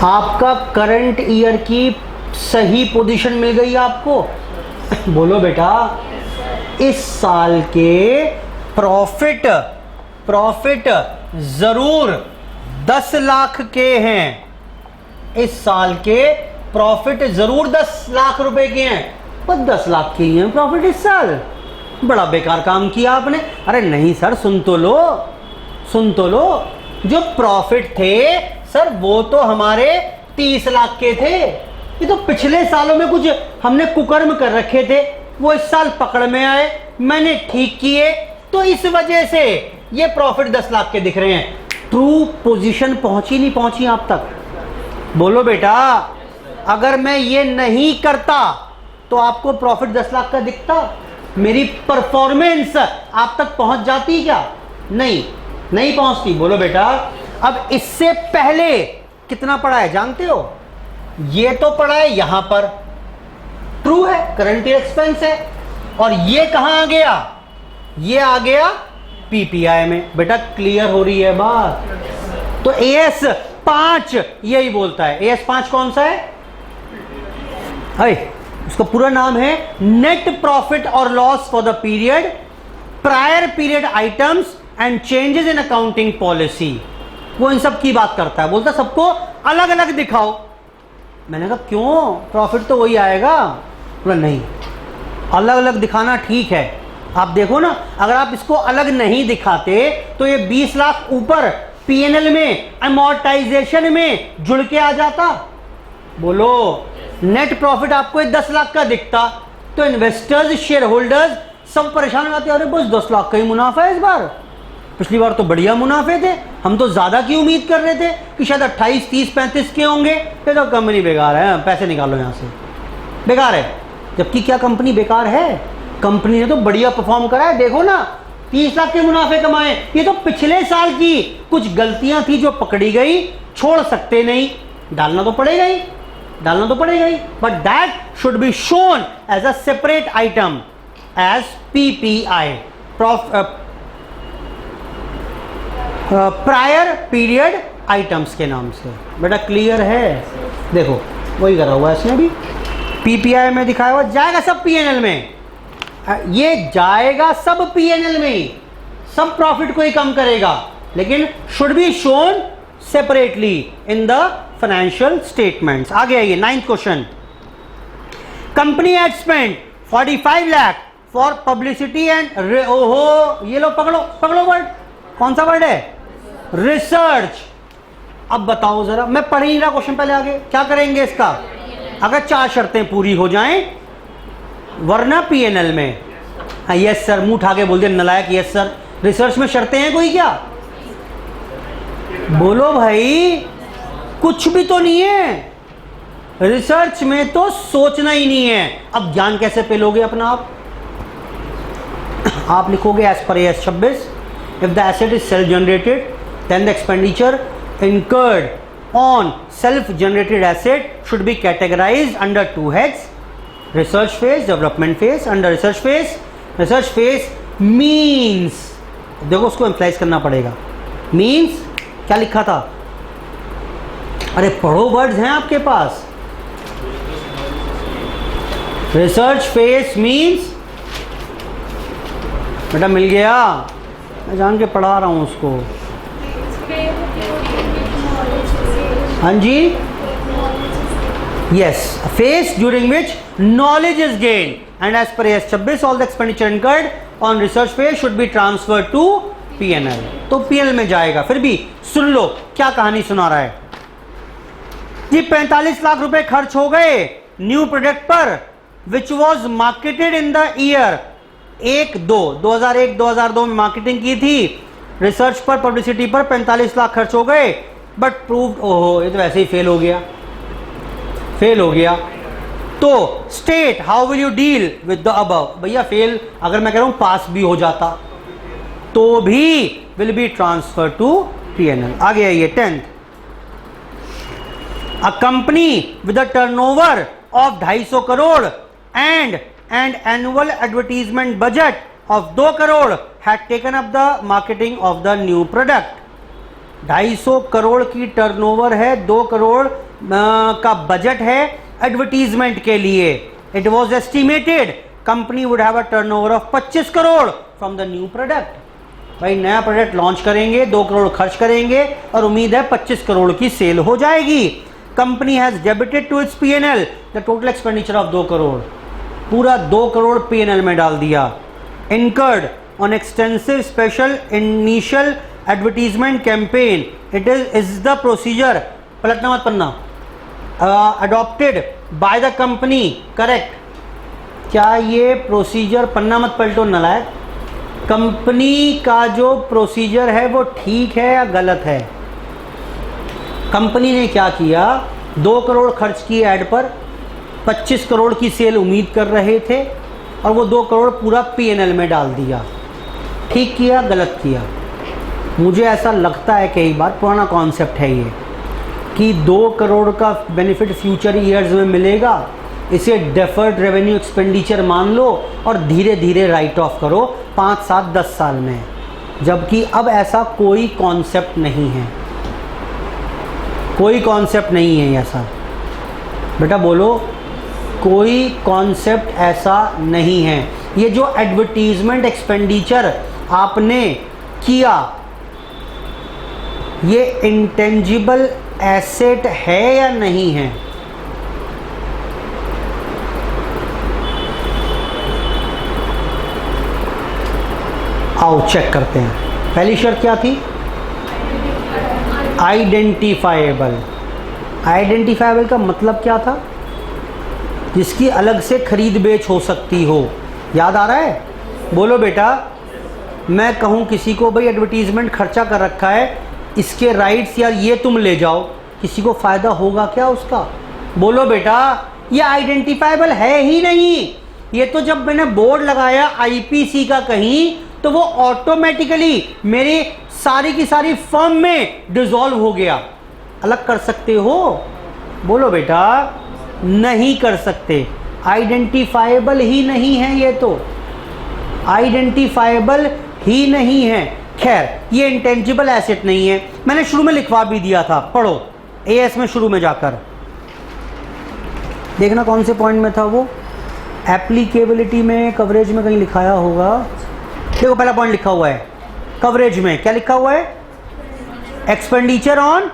आपका करंट ईयर की सही पोजीशन मिल गई आपको। बोलो बेटा, इस साल के प्रॉफिट जरूर 10 लाख के हैं, इस साल के प्रॉफिट जरूर 10 लाख रुपए के हैं, पर 10 लाख के ही हैं प्रॉफिट इस साल। बड़ा बेकार काम किया आपने। अरे नहीं सर, सुन तो लो, सुन तो लो, जो प्रॉफिट थे सर वो तो हमारे 30 लाख के थे। ये तो पिछले सालों में कुछ हमने कुकर्म कर रखे थे, वो इस साल पकड़ में आए, मैंने ठीक किए, तो इस वजह से ये प्रॉफिट 10 लाख के दिख रहे हैं। ट्रू पोजीशन पहुंची नहीं पहुंची आप तक? बोलो बेटा, अगर मैं ये नहीं करता तो आपको प्रॉफिट 10 लाख का दिखता? मेरी परफॉर्मेंस आप तक पहुंच जाती क्या? नहीं, नहीं पहुंचती। बोलो बेटा, अब इससे पहले कितना पड़ा है जानते हो? ये तो पड़ा है यहां पर, ट्रू है, करंट एक्सपेंस है, और ये कहां आ गया? ये आ गया पीपीआई में। बेटा क्लियर हो रही है बात? तो एएस 5 यही बोलता है। एएस 5 कौन सा है? उसका पूरा नाम है नेट प्रॉफिट और loss for the period, prior period items and changes in accounting policy. वो इन सब की बात करता है, बोलता सबको अलग अलग दिखाओ। मैंने कहा क्यों, प्रॉफिट तो वही आएगा। बोला नहीं, अलग अलग दिखाना ठीक है, आप देखो ना, अगर आप इसको अलग नहीं दिखाते तो ये 20 लाख ऊपर पीएनएल में अमोर्टाइजेशन में जुड़ के आ जाता। बोलो, नेट प्रॉफिट आपको 10 लाख का दिखता तो इन्वेस्टर्स, शेयर होल्डर्स सब परेशान हो जाते, अरे बस 10 लाख का ही मुनाफा है इस बार, पिछली बार तो बढ़िया मुनाफे थे, हम तो ज्यादा की उम्मीद कर रहे थे कि शायद 28, 30, 35 के होंगे। ये तो कंपनी बेकार है, पैसे निकालो यहां से, बेकार है। जबकि क्या कंपनी बेकार है? कंपनी ने तो बढ़िया परफॉर्म करा है, देखो ना 30 लाख के मुनाफे कमाए। ये तो पिछले साल की कुछ गलतियां थी जो पकड़ी गई, छोड़ सकते नहीं, डालना तो पड़ेगा ही, डालना तो पड़ेगा ही, but that should be shown as a separate item as PPI, prior period items के नाम से। बेटा क्लियर है? देखो वही करा हुआ है इसमें भी, पीपीआई में दिखाया हुआ, जाएगा सब पीएनएल में, ये जाएगा सब पीएनएल में, सब प्रॉफिट को ही कम करेगा, लेकिन should be shown separately in the financial statements. आगे आइए, 9th question. Company had spent 45 lakh for publicity and, ओहो ये लो, पकड़ो पकड़ो वर्ड, कौन सा वर्ड है? रिसर्च अब बताओ जरा, मैं पढ़ ही नहीं रहा क्वेश्चन, पहले आगे क्या करेंगे इसका, अगर 4 शर्तें पूरी हो जाएं वरना पीएनएल में। हाँ यस सर, मुंह उठा के बोल दिया नलायक, यस सर। रिसर्च में शर्तें हैं कोई क्या? बोलो भाई, कुछ भी तो नहीं है रिसर्च में, तो सोचना ही नहीं है। अब ज्ञान कैसे पेलोगे अपना आप लिखोगे as per AS 26, if the asset is self generated then the expenditure incurred on self-generated asset should be categorized under 2 heads: research phase, development phase. Under research phase means, देखो उसको एम्प्लाइज करना पड़ेगा। means क्या लिखा था? अरे पढ़ो, words हैं आपके पास। research phase means, बेटा मिल गया, मैं जान के पढ़ा रहा हूं उसको। हाँ जी, yes, a phase during which knowledge is gained and as per AS 26 all the expenditure incurred on research phase should be transferred to PNL। तो PNL में जाएगा। फिर भी सुन लो क्या कहानी सुना रहा है जी। 45 लाख रुपए खर्च हो गए न्यू प्रोडक्ट पर which was marketed in the year 2001-2002 में मार्केटिंग की थी। रिसर्च पर, पब्लिसिटी पर 45 लाख खर्च हो गए, बट प्रूव्ड, ओहो ये तो वैसे ही फेल हो गया। तो state how will you deal with the above. भैया फेल, अगर मैं कह रहा हूं पास भी हो जाता तो भी will be transfer to PNL। आगे आइए 10th, a company with a turnover of 250 crore and annual advertisement budget of 2 crore had taken up the marketing of the new product. 250 crore की टर्नओवर है, 2 करोड़ का बजट है एडवर्टीजमेंट के लिए। It was estimated company would have a turnover of 25 crore from the new product. भाई नया product launch करेंगे, 2 करोड़ खर्च करेंगे और उम्मीद है 25 करोड़ की सेल हो जाएगी। Company has debited to its PNL the total expenditure of 2 crore. पूरा 2 करोड़ PNL में डाल दिया। Incurred on extensive special initial advertisement campaign, it is the procedure, पलटना मत पन्ना, adopted by the company. Correct. क्या ये प्रोसीजर, पन्ना मत पलटो नलायक, कंपनी का जो प्रोसीजर है वो ठीक है या गलत है? कंपनी ने क्या किया, 2 करोड़ खर्च किए ऐड पर, 25 करोड़ की सेल उम्मीद कर रहे थे और वो 2 करोड़ पूरा PNL में डाल दिया। ठीक किया, गलत किया? मुझे ऐसा लगता है कई बार, पुराना कॉन्सेप्ट है ये, कि 2 करोड़ का बेनिफिट फ्यूचर ईयर्स में मिलेगा, इसे डेफर्ड रेवेन्यू एक्सपेंडिचर मान लो और धीरे धीरे राइट ऑफ करो 5, 7, 10 साल में। जबकि अब ऐसा कोई कॉन्सेप्ट नहीं है, कोई कॉन्सेप्ट नहीं है ऐसा। बेटा बोलो, कोई कॉन्सेप्ट ऐसा नहीं है। ये जो एडवर्टीजमेंट एक्सपेंडिचर आपने किया, ये इंटेंजिबल एसेट है या नहीं है? आओ चेक करते हैं। पहली शर्त क्या थी? आइडेंटिफाएबल। आइडेंटिफाएबल का मतलब क्या था? जिसकी अलग से खरीद बेच हो सकती हो। याद आ रहा है? बोलो बेटा। मैं कहूँ किसी को भाई एडवर्टीजमेंट खर्चा कर रखा है, इसके राइट्स यार ये तुम ले जाओ, किसी को फ़ायदा होगा क्या उसका? बोलो बेटा, ये आइडेंटिफाइबल है ही नहीं। ये तो जब मैंने बोर्ड लगाया IPC का कहीं, तो वो ऑटोमेटिकली मेरी सारी की सारी फर्म में डिसॉल्व हो गया। अलग कर सकते हो? बोलो बेटा, नहीं कर सकते। आइडेंटिफाइबल ही नहीं है, ये तो आइडेंटिफाइबल ही नहीं है। खैर, ये इंटेंजिबल एसेट नहीं है, मैंने शुरू में लिखवा भी दिया था, पढ़ो AS में शुरू में जाकर देखना कौन से पॉइंट में था वो। एप्लीकेबिलिटी में, कवरेज में कहीं लिखाया होगा। देखो पहला पॉइंट लिखा हुआ है कवरेज में, क्या लिखा हुआ है? Expenditure on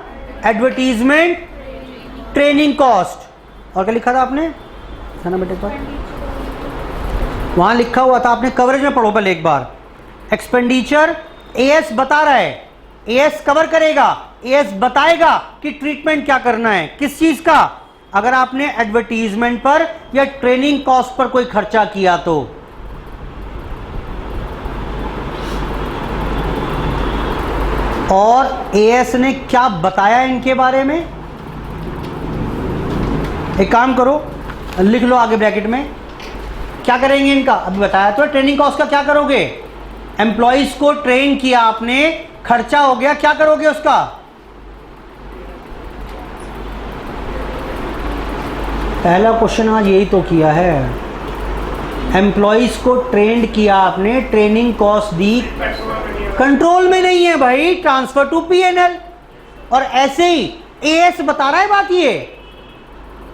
advertisement training cost. और क्या लिखा था आपने? है ना बेटे पर वहां लिखा हुआ था, आपने कवरेज में पढ़ो पहले एक बार। एक्सपेंडिचर AS बता रहा है, AS कवर करेगा एएस बताएगा कि ट्रीटमेंट क्या करना है, किस चीज का, अगर आपने एडवर्टीजमेंट पर या ट्रेनिंग कॉस्ट पर कोई खर्चा किया तो। और एएस ने क्या बताया इनके बारे में, एक काम करो लिख लो आगे ब्रैकेट में, क्या करेंगे इनका अभी बताया तो। ट्रेनिंग कॉस्ट का क्या करोगे, एम्प्लॉइज को ट्रेन किया आपने, खर्चा हो गया, क्या करोगे उसका, पहला क्वेश्चन आज यही तो किया है। एम्प्लॉइज को ट्रेंड किया आपने, ट्रेनिंग कॉस्ट दी, कंट्रोल में नहीं है भाई, ट्रांसफर टू पीएनएल। और ऐसे ही एएस बता रहा है बात ये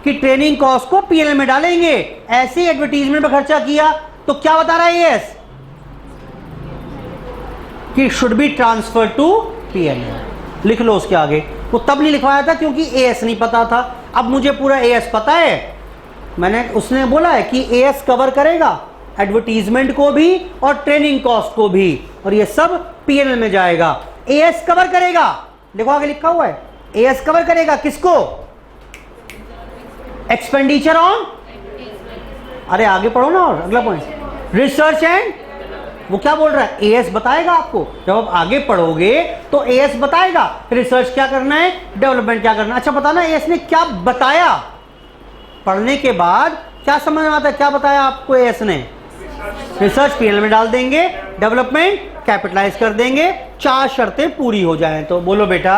कि ट्रेनिंग कॉस्ट को पीएनएल में डालेंगे, ऐसे ही एडवर्टीजमेंट पर खर्चा किया तो क्या बता रहा है एएस कि should be transfer to PNL. लिख लो उसके आगे, वो तब नहीं लिखवाया था क्योंकि एएस नहीं पता था, अब मुझे पूरा एएस पता है। मैंने उसने बोला है कि एएस कवर करेगा एडवर्टीजमेंट को भी और ट्रेनिंग कॉस्ट को भी, और ये सब पीएनएल में जाएगा। एएस कवर करेगा, देखो आगे लिखा हुआ है, एएस कवर करेगा किसको, एक्सपेंडिचर ऑन, अरे आगे पढ़ो ना, और अगला पॉइंट रिसर्च एंड, वो क्या बोल रहा है, एएस बताएगा आपको, जब आप आगे पढ़ोगे तो एएस बताएगा रिसर्च क्या करना है, डेवलपमेंट क्या करना है। अच्छा बताना एएस ने क्या बताया, पढ़ने के बाद क्या समझ में आता है, क्या बताया आपको एएस ने, रिसर्च पीएनएल में डाल देंगे, डेवलपमेंट कैपिटलाइज कर देंगे, 4 शर्तें पूरी हो जाएं तो। बोलो बेटा,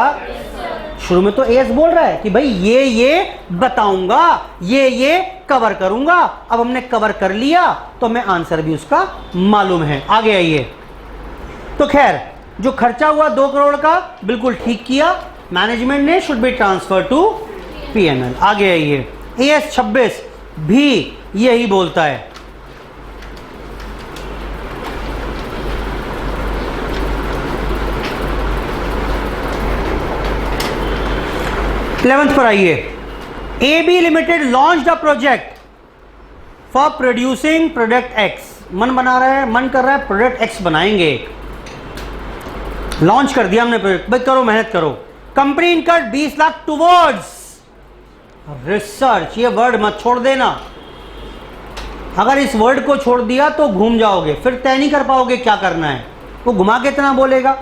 शुरू में तो एएस बोल रहा है कि भाई ये बताऊंगा, ये कवर करूंगा, अब हमने कवर कर लिया तो हमें आंसर भी उसका मालूम है। आगे आइए, तो खैर जो खर्चा हुआ 2 करोड़ का बिल्कुल ठीक किया मैनेजमेंट ने, should be transfer to PNL. आगे आइए, एएस 26 भी यही बोलता है। इलेवेंथ पर आइए, AB limited launch the project for producing product x. मन बना रहा है, मन कर रहा है प्रोडक्ट एक्स बनाएंगे, लॉन्च कर दिया हमने प्रोजेक्ट, भाई करो मेहनत करो। Company incurred 20 lakh towards research, ये वर्ड मत छोड़ देना, अगर इस वर्ड को छोड़ दिया तो घूम जाओगे, फिर तय नहीं कर पाओगे क्या करना है, वो घुमा के इतना बोलेगा।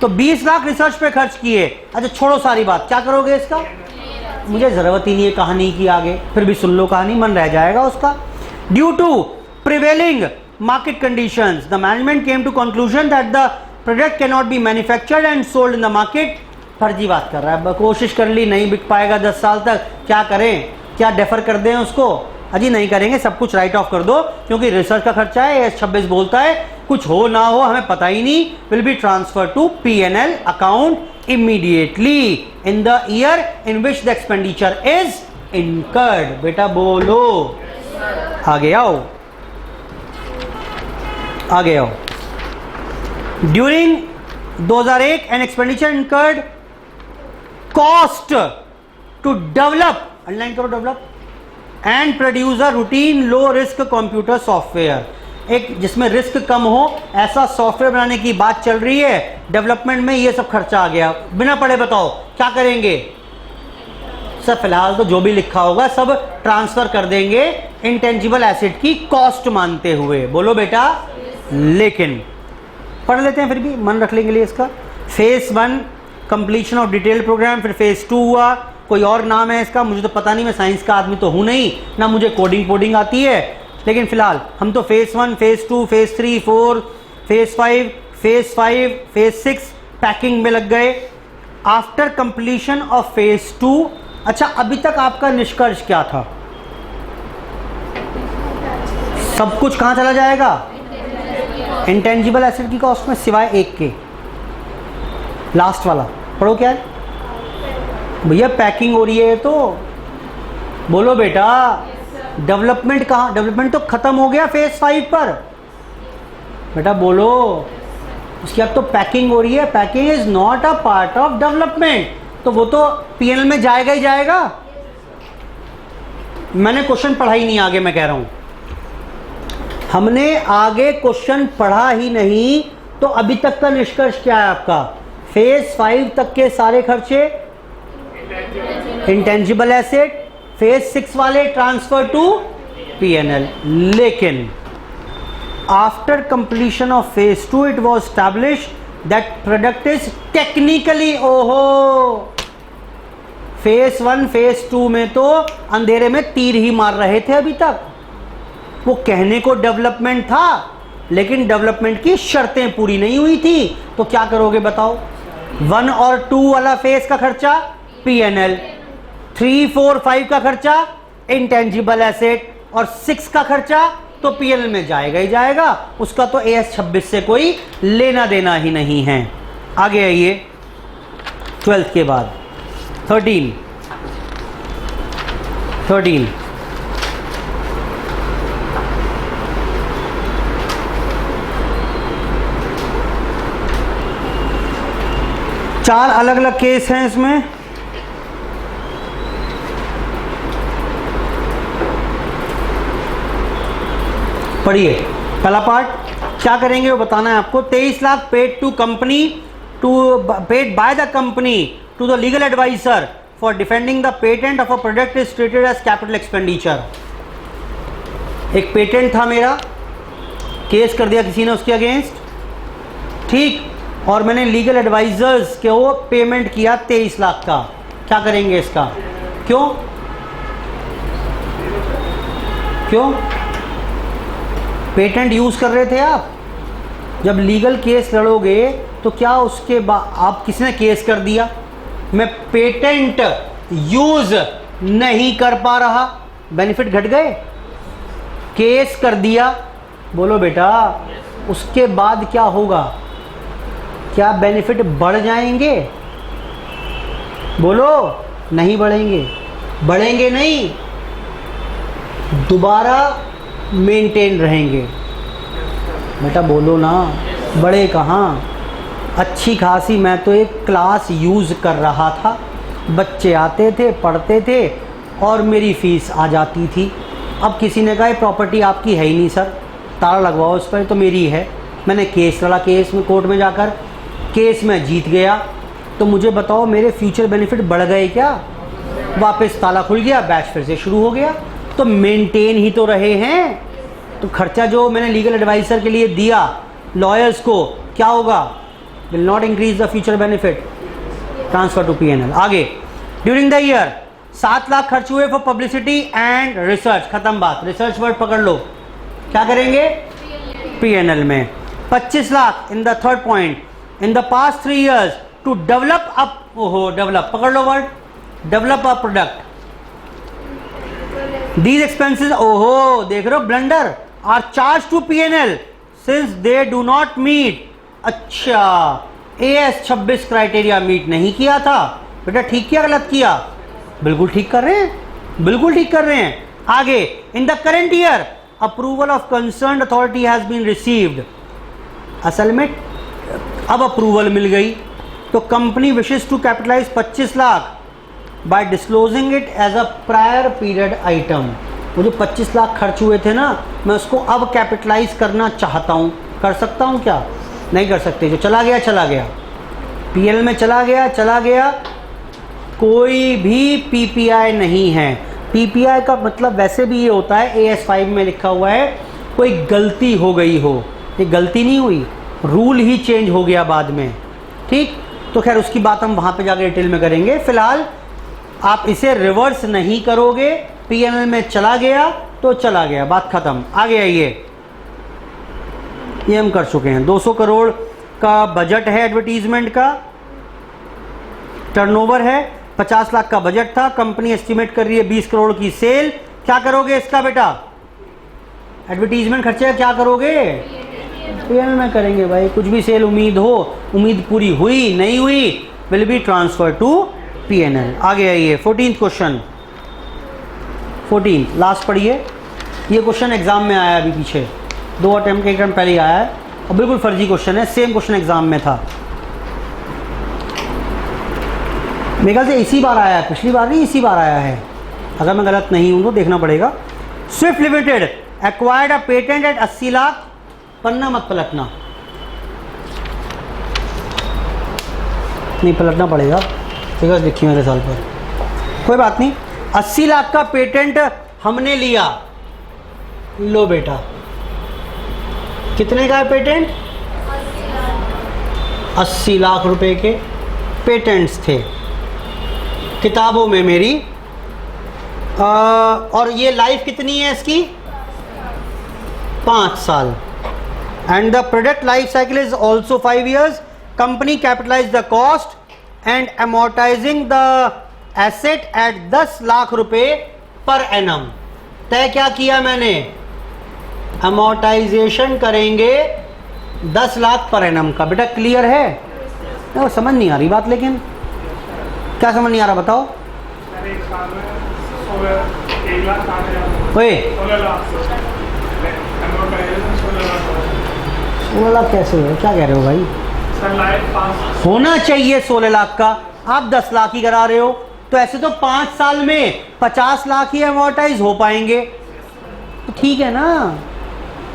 तो 20 लाख रिसर्च पे खर्च किए। अच्छा छोड़ो सारी बात, क्या करोगे इसका, मुझे जरूरत ही नहीं है कहानी की आगे, फिर भी सुन लो कहानी, मन रह जाएगा उसका। Due to prevailing market conditions the management came to conclusion that the product can not be manufactured and sold in the market. फर्जी बात कर रहा है, कोशिश कर ली नहीं बिक पाएगा 10 साल तक, क्या करें, क्या डेफर कर दें उसको, अजी नहीं करेंगे, सब कुछ राइट ऑफ कर दो क्योंकि रिसर्च का खर्चा है। एएस 26 बोलता है कुछ हो ना हो हमें पता ही नहीं, will be transfer to PNL account immediately in the year in which the expenditure is incurred. बेटा बोलो, आगे आओ, आगे आओ। During 2001 an expenditure incurred cost to develop, underline करो develop, and produce a routine low risk computer software, एक जिसमें risk कम हो ऐसा सॉफ्टवेयर बनाने की बात चल रही है। डेवलपमेंट में ये सब खर्चा आ गया, बिना पढ़े बताओ क्या करेंगे सर, फिलहाल तो जो भी लिखा होगा सब ट्रांसफर कर देंगे इंटेंजिबल एसेट की कॉस्ट मानते हुए। बोलो बेटा, लेकिन पढ़ लेते हैं फिर भी, मन रख लेंगे लिए इसका। Phase 1 completion of detail program, फिर फेज 2 हुआ, कोई और नाम है इसका मुझे तो पता नहीं, मैं साइंस का आदमी तो हूं नहीं, ना मुझे कोडिंग आती है, लेकिन फिलहाल हम तो phase 1, phase 2, phase 3, 4, phase 5, phase 6 packing में लग गए। आफ्टर कंप्लीशन ऑफ फेज 2, अच्छा अभी तक आपका निष्कर्ष क्या था, सब कुछ कहां चला जाएगा, इंटेंजिबल एसेट की कॉस्ट में, सिवाय एक के, लास्ट वाला पढ़ो क्या है भैया, पैकिंग हो रही है तो बोलो बेटा, डेवलपमेंट कहाँ, डेवलपमेंट तो खत्म हो गया फेज 5 पर, बेटा बोलो, उसकी अब तो पैकिंग हो रही है, packing is not a part of development, तो वो तो पीएनएल में जाएगा ही जाएगा। मैंने क्वेश्चन पढ़ा ही नहीं आगे, मैं कह रहा हूं हमने आगे क्वेश्चन पढ़ा ही नहीं, तो अभी तक का निष्कर्ष क्या है आपका, फेज 5 तक के सारे खर्चे इंटेंजिबल एसेट, फेज 6 वाले ट्रांसफर टू पीएनएल। लेकिन after completion of phase 2 it was established that product is technically, ओहो, फेज 1 फेज 2 में तो अंधेरे में तीर ही मार रहे थे अभी तक। वो कहने को डेवलपमेंट था लेकिन डेवलपमेंट की शर्तें पूरी नहीं हुई थी। तो क्या करोगे बताओ? 1 और 2 वाला फेज का खर्चा पीएनएल, 3, 4, 5 का खर्चा इंटेंजिबल एसेट और 6 का खर्चा तो पीएनएल में जाएगा ही जाएगा। उसका तो AS 26 से कोई लेना देना ही नहीं है। आगे आइए 12th के बाद 13 4 अलग अलग केस हैं इसमें। पढ़िए पहला पार्ट, क्या करेंगे वो बताना है आपको। 23 lakh paid to company, paid by the company to the legal adviser for defending the patent of a product is treated as capital expenditure. एक पेटेंट था मेरा, केस कर दिया किसी ने उसके अगेंस्ट, ठीक, और मैंने लीगल एडवाइजर्स के वो पेमेंट किया 23 लाख का। क्या करेंगे इसका? क्यों क्यों पेटेंट यूज कर रहे थे आप? जब लीगल केस लड़ोगे तो क्या उसके बाद आप किसने केस कर दिया, मैं पेटेंट यूज नहीं कर पा रहा, बेनिफिट घट गए, केस कर दिया। बोलो बेटा, उसके बाद क्या होगा? क्या बेनिफिट बढ़ जाएंगे? बोलो, नहीं बढ़ेंगे, बढ़ेंगे नहीं, दोबारा मेंटेन रहेंगे। बेटा बोलो ना, बड़े कहाँ, अच्छी खासी मैं तो एक क्लास यूज़ कर रहा था, बच्चे आते थे, पढ़ते थे और मेरी फ़ीस आ जाती थी। अब किसी ने कहा प्रॉपर्टी आपकी है ही नहीं सर, ताला लगवाओ उस पर, तो मेरी है। मैंने केस लड़ा, केस में कोर्ट में जाकर, केस में जीत गया। तो मुझे बताओ मेरे फ्यूचर बेनिफिट बढ़ गए क्या? वापस ताला खुल गया, बैच फिर से शुरू हो गया। तो मेंटेन ही तो रहे हैं। तो खर्चा जो मैंने लीगल एडवाइजर के लिए दिया लॉयर्स को, क्या होगा? Will not increase the future benefit, transfer to PNL. आगे, ड्यूरिंग द ईयर 7 लाख खर्च हुए फॉर पब्लिसिटी एंड रिसर्च। खत्म बात, रिसर्च वर्ड पकड़ लो। क्या करेंगे? पीएनएल में 25 lakh in the third point in the past 3 years to develop up, ओहो डेवलप पकड़ लो word, develop a product. These expenses, ओहो देख रहे हो blunder, are charge to PNL since they do not meet. अच्छा, AS 26 क्राइटेरिया मीट नहीं किया था बेटा, ठीक किया गलत किया? बिल्कुल ठीक कर रहे हैं, बिल्कुल ठीक कर रहे हैं। आगे, in the current year approval of concerned authority has been received. असल में अब अप्रूवल मिल गई, तो company wishes to capitalize 25 lakh by disclosing it as a prior period item. वो जो 25 लाख खर्च हुए थे ना, मैं उसको अब कैपिटलाइज करना चाहता हूँ। कर सकता हूँ क्या? नहीं कर सकते। जो चला गया चला गया, पीएल में चला गया चला गया, कोई भी पीपीआई नहीं है। पीपीआई का मतलब वैसे भी ये होता है, AS 5 में लिखा हुआ है कोई गलती हो गई हो। ये गलती नहीं हुई, रूल ही चेंज हो गया बाद में, ठीक। तो खैर उसकी बात हम वहाँ पे जाकर डिटेल में करेंगे। फिलहाल आप इसे रिवर्स नहीं करोगे, पीएनएल में चला गया तो चला गया, बात खत्म। आगे आइए, ये हम कर चुके हैं। 200 करोड़ का बजट है एडवर्टीजमेंट का, टर्नओवर है 50 लाख का बजट था, कंपनी एस्टिमेट कर रही है 20 करोड़ की सेल। क्या करोगे इसका बेटा? एडवर्टीजमेंट खर्चे क्या करोगे? पीएनएल में करेंगे भाई। कुछ भी सेल उम्मीद हो, उम्मीद पूरी हुई नहीं हुई, will be transfer to PNL. आगे आइए, 14th क्वेश्चन, 14 लास्ट पढ़िए। ये क्वेश्चन एग्जाम में आया अभी पीछे, 2 अटेम्प्ट, 1 अटेम्प्ट पहले ही आया है और बिल्कुल फर्जी क्वेश्चन है, सेम क्वेश्चन एग्जाम में था। मेरे ख्याल से इसी बार आया है, पिछली बार नहीं, इसी बार आया है, अगर मैं गलत नहीं हूं तो देखना पड़ेगा। Swift limited acquired a patent at 80 lakh, पन्ना मत पलटना, नहीं पलटना पड़ेगा, फिगर्स लिखी मेरे साल पर, कोई बात नहीं। 80 लाख का पेटेंट हमने लिया, लो बेटा कितने का है पेटेंट? 80 लाख रुपए के पेटेंट्स थे किताबों में मेरी। और ये लाइफ कितनी है इसकी? 5 साल। And the product life cycle is also 5 years। Company capitalise the cost and amortising the asset at 10 lakh रुपए पर एनम। तय क्या किया मैंने? अमोर्टाइजेशन करेंगे 10 लाख पर एनम का। बेटा क्लियर है? वो समझ नहीं आ रही बात, लेकिन क्या समझ नहीं आ रहा बताओ? एक साल में 1 लाख आ गया। ओए 16 लाख amortization 16 लाख। 16 लाख कैसे है? क्या कह रहे हो भाई? सर लाइफ 5 होना चाहिए 16 लाख का, आप 10 लाख ही करा रहे हो। तो ऐसे तो 5 साल में 50 लाख ही अमोर्टाइज हो पाएंगे, तो ठीक है ना।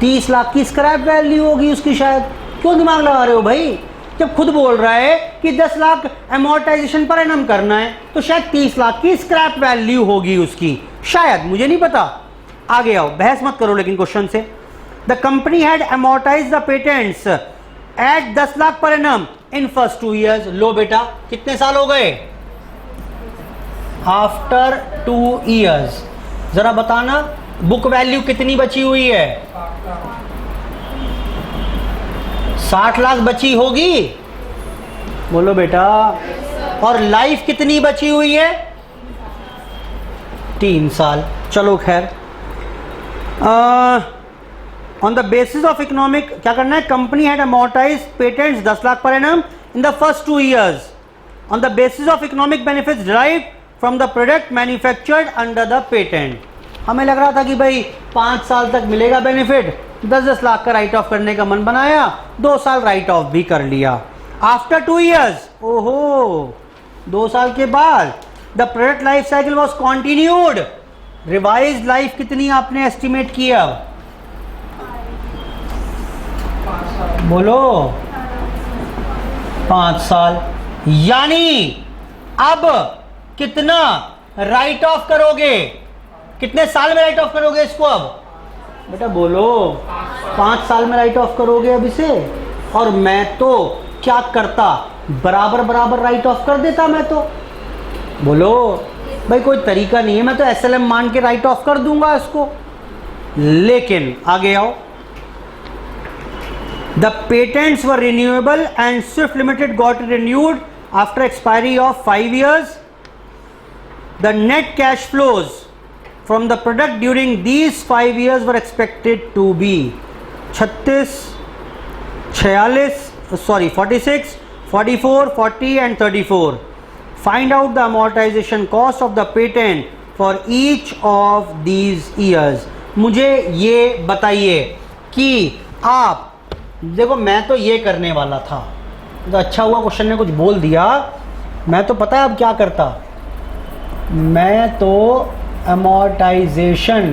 30 लाख की स्क्रैप वैल्यू होगी उसकी शायद। क्यों दिमाग लगा रहे हो भाई? जब खुद बोल रहा है कि 10 लाख अमोर्टाइजेशन पर एनम करना है, तो शायद 30 लाख की स्क्रैप वैल्यू होगी उसकी, शायद, मुझे नहीं पता। आगे आओ, बहस मत करो लेकिन क्वेश्चन से। The company had amortize the patents at 10 lakh per annum in first 2 years। लो बेटा कितने साल हो गए? After 2 years। जरा बताना बुक वैल्यू कितनी बची हुई है? 60 लाख बची होगी, बोलो बेटा। और लाइफ कितनी बची हुई है? 3 साल। चलो खैर, on the basis of economic क्या करना है? Company had amortise patents 10 lakh per annum in the first 2 years on the basis of economic benefits derived from the product manufactured under the patent. हमें लग रहा था कि भाई 5 साल तक मिलेगा बेनिफिट, 10-10 लाख का राइट ऑफ करने का मन बनाया, 2 साल राइट ऑफ भी कर लिया। आफ्टर 2 years, ओहो 2 साल के बाद the product life cycle was continued. Revise life कितनी आपने एस्टिमेट किया? बोलो 5 साल। यानी अब कितना राइट ऑफ करोगे? कितने साल में राइट ऑफ करोगे इसको? अब बेटा बोलो 5 साल में राइट ऑफ करोगे अब इसे। और मैं तो क्या करता, बराबर बराबर राइट ऑफ कर देता मैं तो। बोलो भाई कोई तरीका नहीं है, मैं तो एसएलएम मान के राइट ऑफ कर दूंगा इसको। लेकिन आगे आओ, the patents were renewable and Swift limited got renewed after expiry of 5 years। The net cash flows from the product during these 5 years were expected to be 46, 44, 40 and 34. Find out the amortization cost of the patent for each of these years। मुझे ये बताइए कि आप, देखो मैं तो ये करने वाला था, तो अच्छा हुआ क्वेश्चन ने कुछ बोल दिया। मैं तो पता है अब क्या करता, मैं तो अमोर्टाइजेशन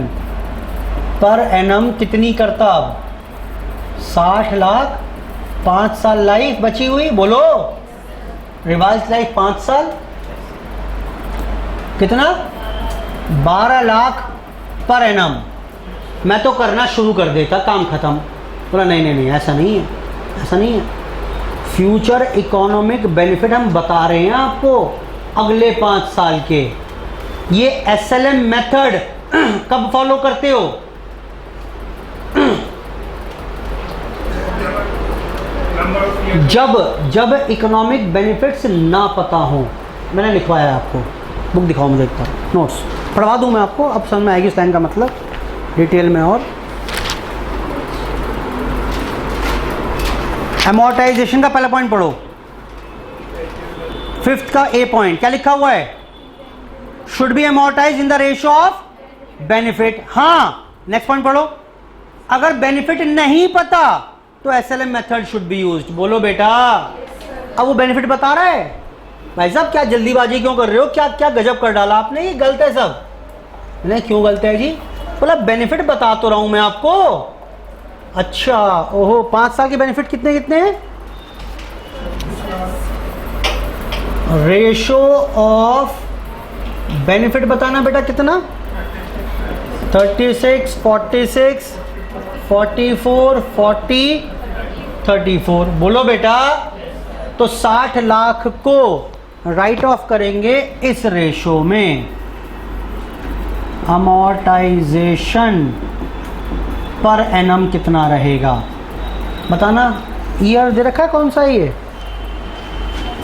पर एनम कितनी करता? अब 60 लाख, 5 साल लाइफ बची हुई, बोलो रिवाइज लाइफ 5 साल, कितना? 12 लाख पर एनम। मैं तो करना शुरू कर देता, काम खत्म। बोला नहीं ऐसा नहीं है, ऐसा नहीं है। फ्यूचर इकोनॉमिक बेनिफिट हम बता रहे हैं आपको अगले 5 साल के। ये एसएलएम मेथड कब फॉलो करते हो? जब इकोनॉमिक बेनिफिट्स ना पता हो। मैंने लिखवाया है आपको, बुक दिखाओ मुझे, एक नोट्स पढ़वा दूं मैं आपको, अब समझ में आएगी इस लाइन का मतलब डिटेल में। और अमोर्टाइजेशन का पहला पॉइंट पढ़ो, 5th का ए पॉइंट क्या लिखा हुआ है? Should be amortise in the ratio of benefit. हाँ, नेक्स्ट पॉइंट पढ़ो, अगर बेनिफिट नहीं पता तो SLM method should be used. बोलो बेटा, अब वो बेनिफिट बता रहा है। भाई साहब क्या जल्दीबाजी क्यों कर रहे हो? क्या क्या गजब कर डाला आपने, ये गलत है सब। नहीं क्यों गलत है जी? बोला बेनिफिट बता तो रहा हूं मैं आपको। अच्छा, ओहो 5 साल के बेनिफिट कितने कितने हैं? रेशो ऑफ बेनिफिट बताना बेटा कितना, 36, 46, 44, 40, 34। बोलो बेटा। तो 60 लाख को राइट ऑफ करेंगे इस रेशो में। अमोर्टाइजेशन पर एनम कितना रहेगा बताना। ईयर दे रखा है कौन सा, ये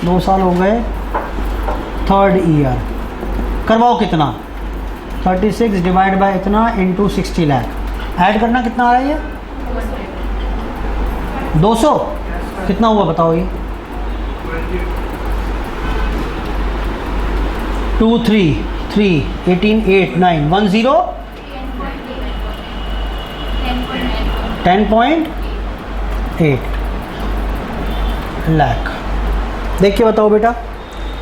2 साल हो गए, 3rd ईयर। करवाओ कितना, 36 डिवाइड बाय इतना इंटू 60 लाख। ऐड करना कितना आ रहा है ये, 200। कितना हुआ बताओ ये, 2, 3, 3, 18, 8, 9, 1, 0, 10.8 लाख। देख के बताओ बेटा,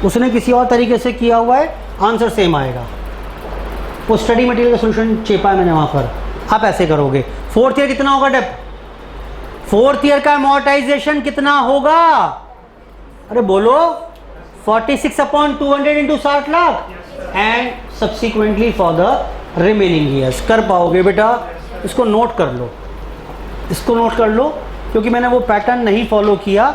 उसने किसी और तरीके से किया हुआ है, आंसर सेम आएगा। वो स्टडी मटेरियल का सोल्यूशन चेपा है मैंने वहाँ पर, आप ऐसे करोगे। 4th ईयर कितना होगा डेप, 4th ईयर का अमोर्टाइजेशन कितना होगा, अरे बोलो, 46/200 into 60 lakh and subsequently for the remaining years. कर पाओगे बेटा, इसको नोट कर लो, इसको नोट कर लो, क्योंकि मैंने वो पैटर्न नहीं फॉलो किया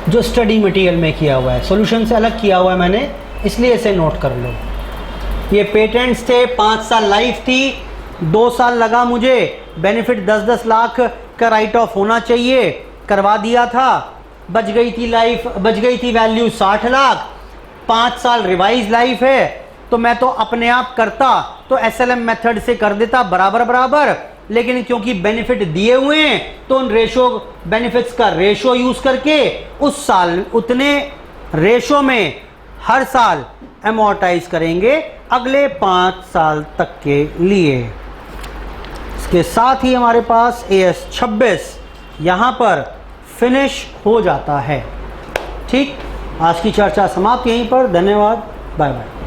जो स्टडी मटेरियल में किया हुआ है, सॉल्यूशन से अलग किया हुआ है मैंने, इसलिए इसे नोट कर लो। ये पेटेंट्स थे, 5 साल लाइफ थी, 2 साल लगा मुझे, बेनिफिट 10-10 लाख का राइट ऑफ होना चाहिए, करवा दिया था, बच गई थी लाइफ, बच गई थी वैल्यू 60 लाख। 5 साल रिवाइज लाइफ है, तो मैं तो अपने आप करता तो SLM मेथड से कर देता बराबर बराबर, लेकिन क्योंकि बेनिफिट दिए हुए हैं तो उन रेशो बेनिफिट्स का रेशो यूज करके उस साल उतने रेशो में हर साल अमोर्टाइज करेंगे अगले 5 साल तक के लिए। इसके साथ ही हमारे पास AS 26 यहाँ पर फिनिश हो जाता है। ठीक, आज की चर्चा समाप्त यहीं पर। धन्यवाद, बाय बाय।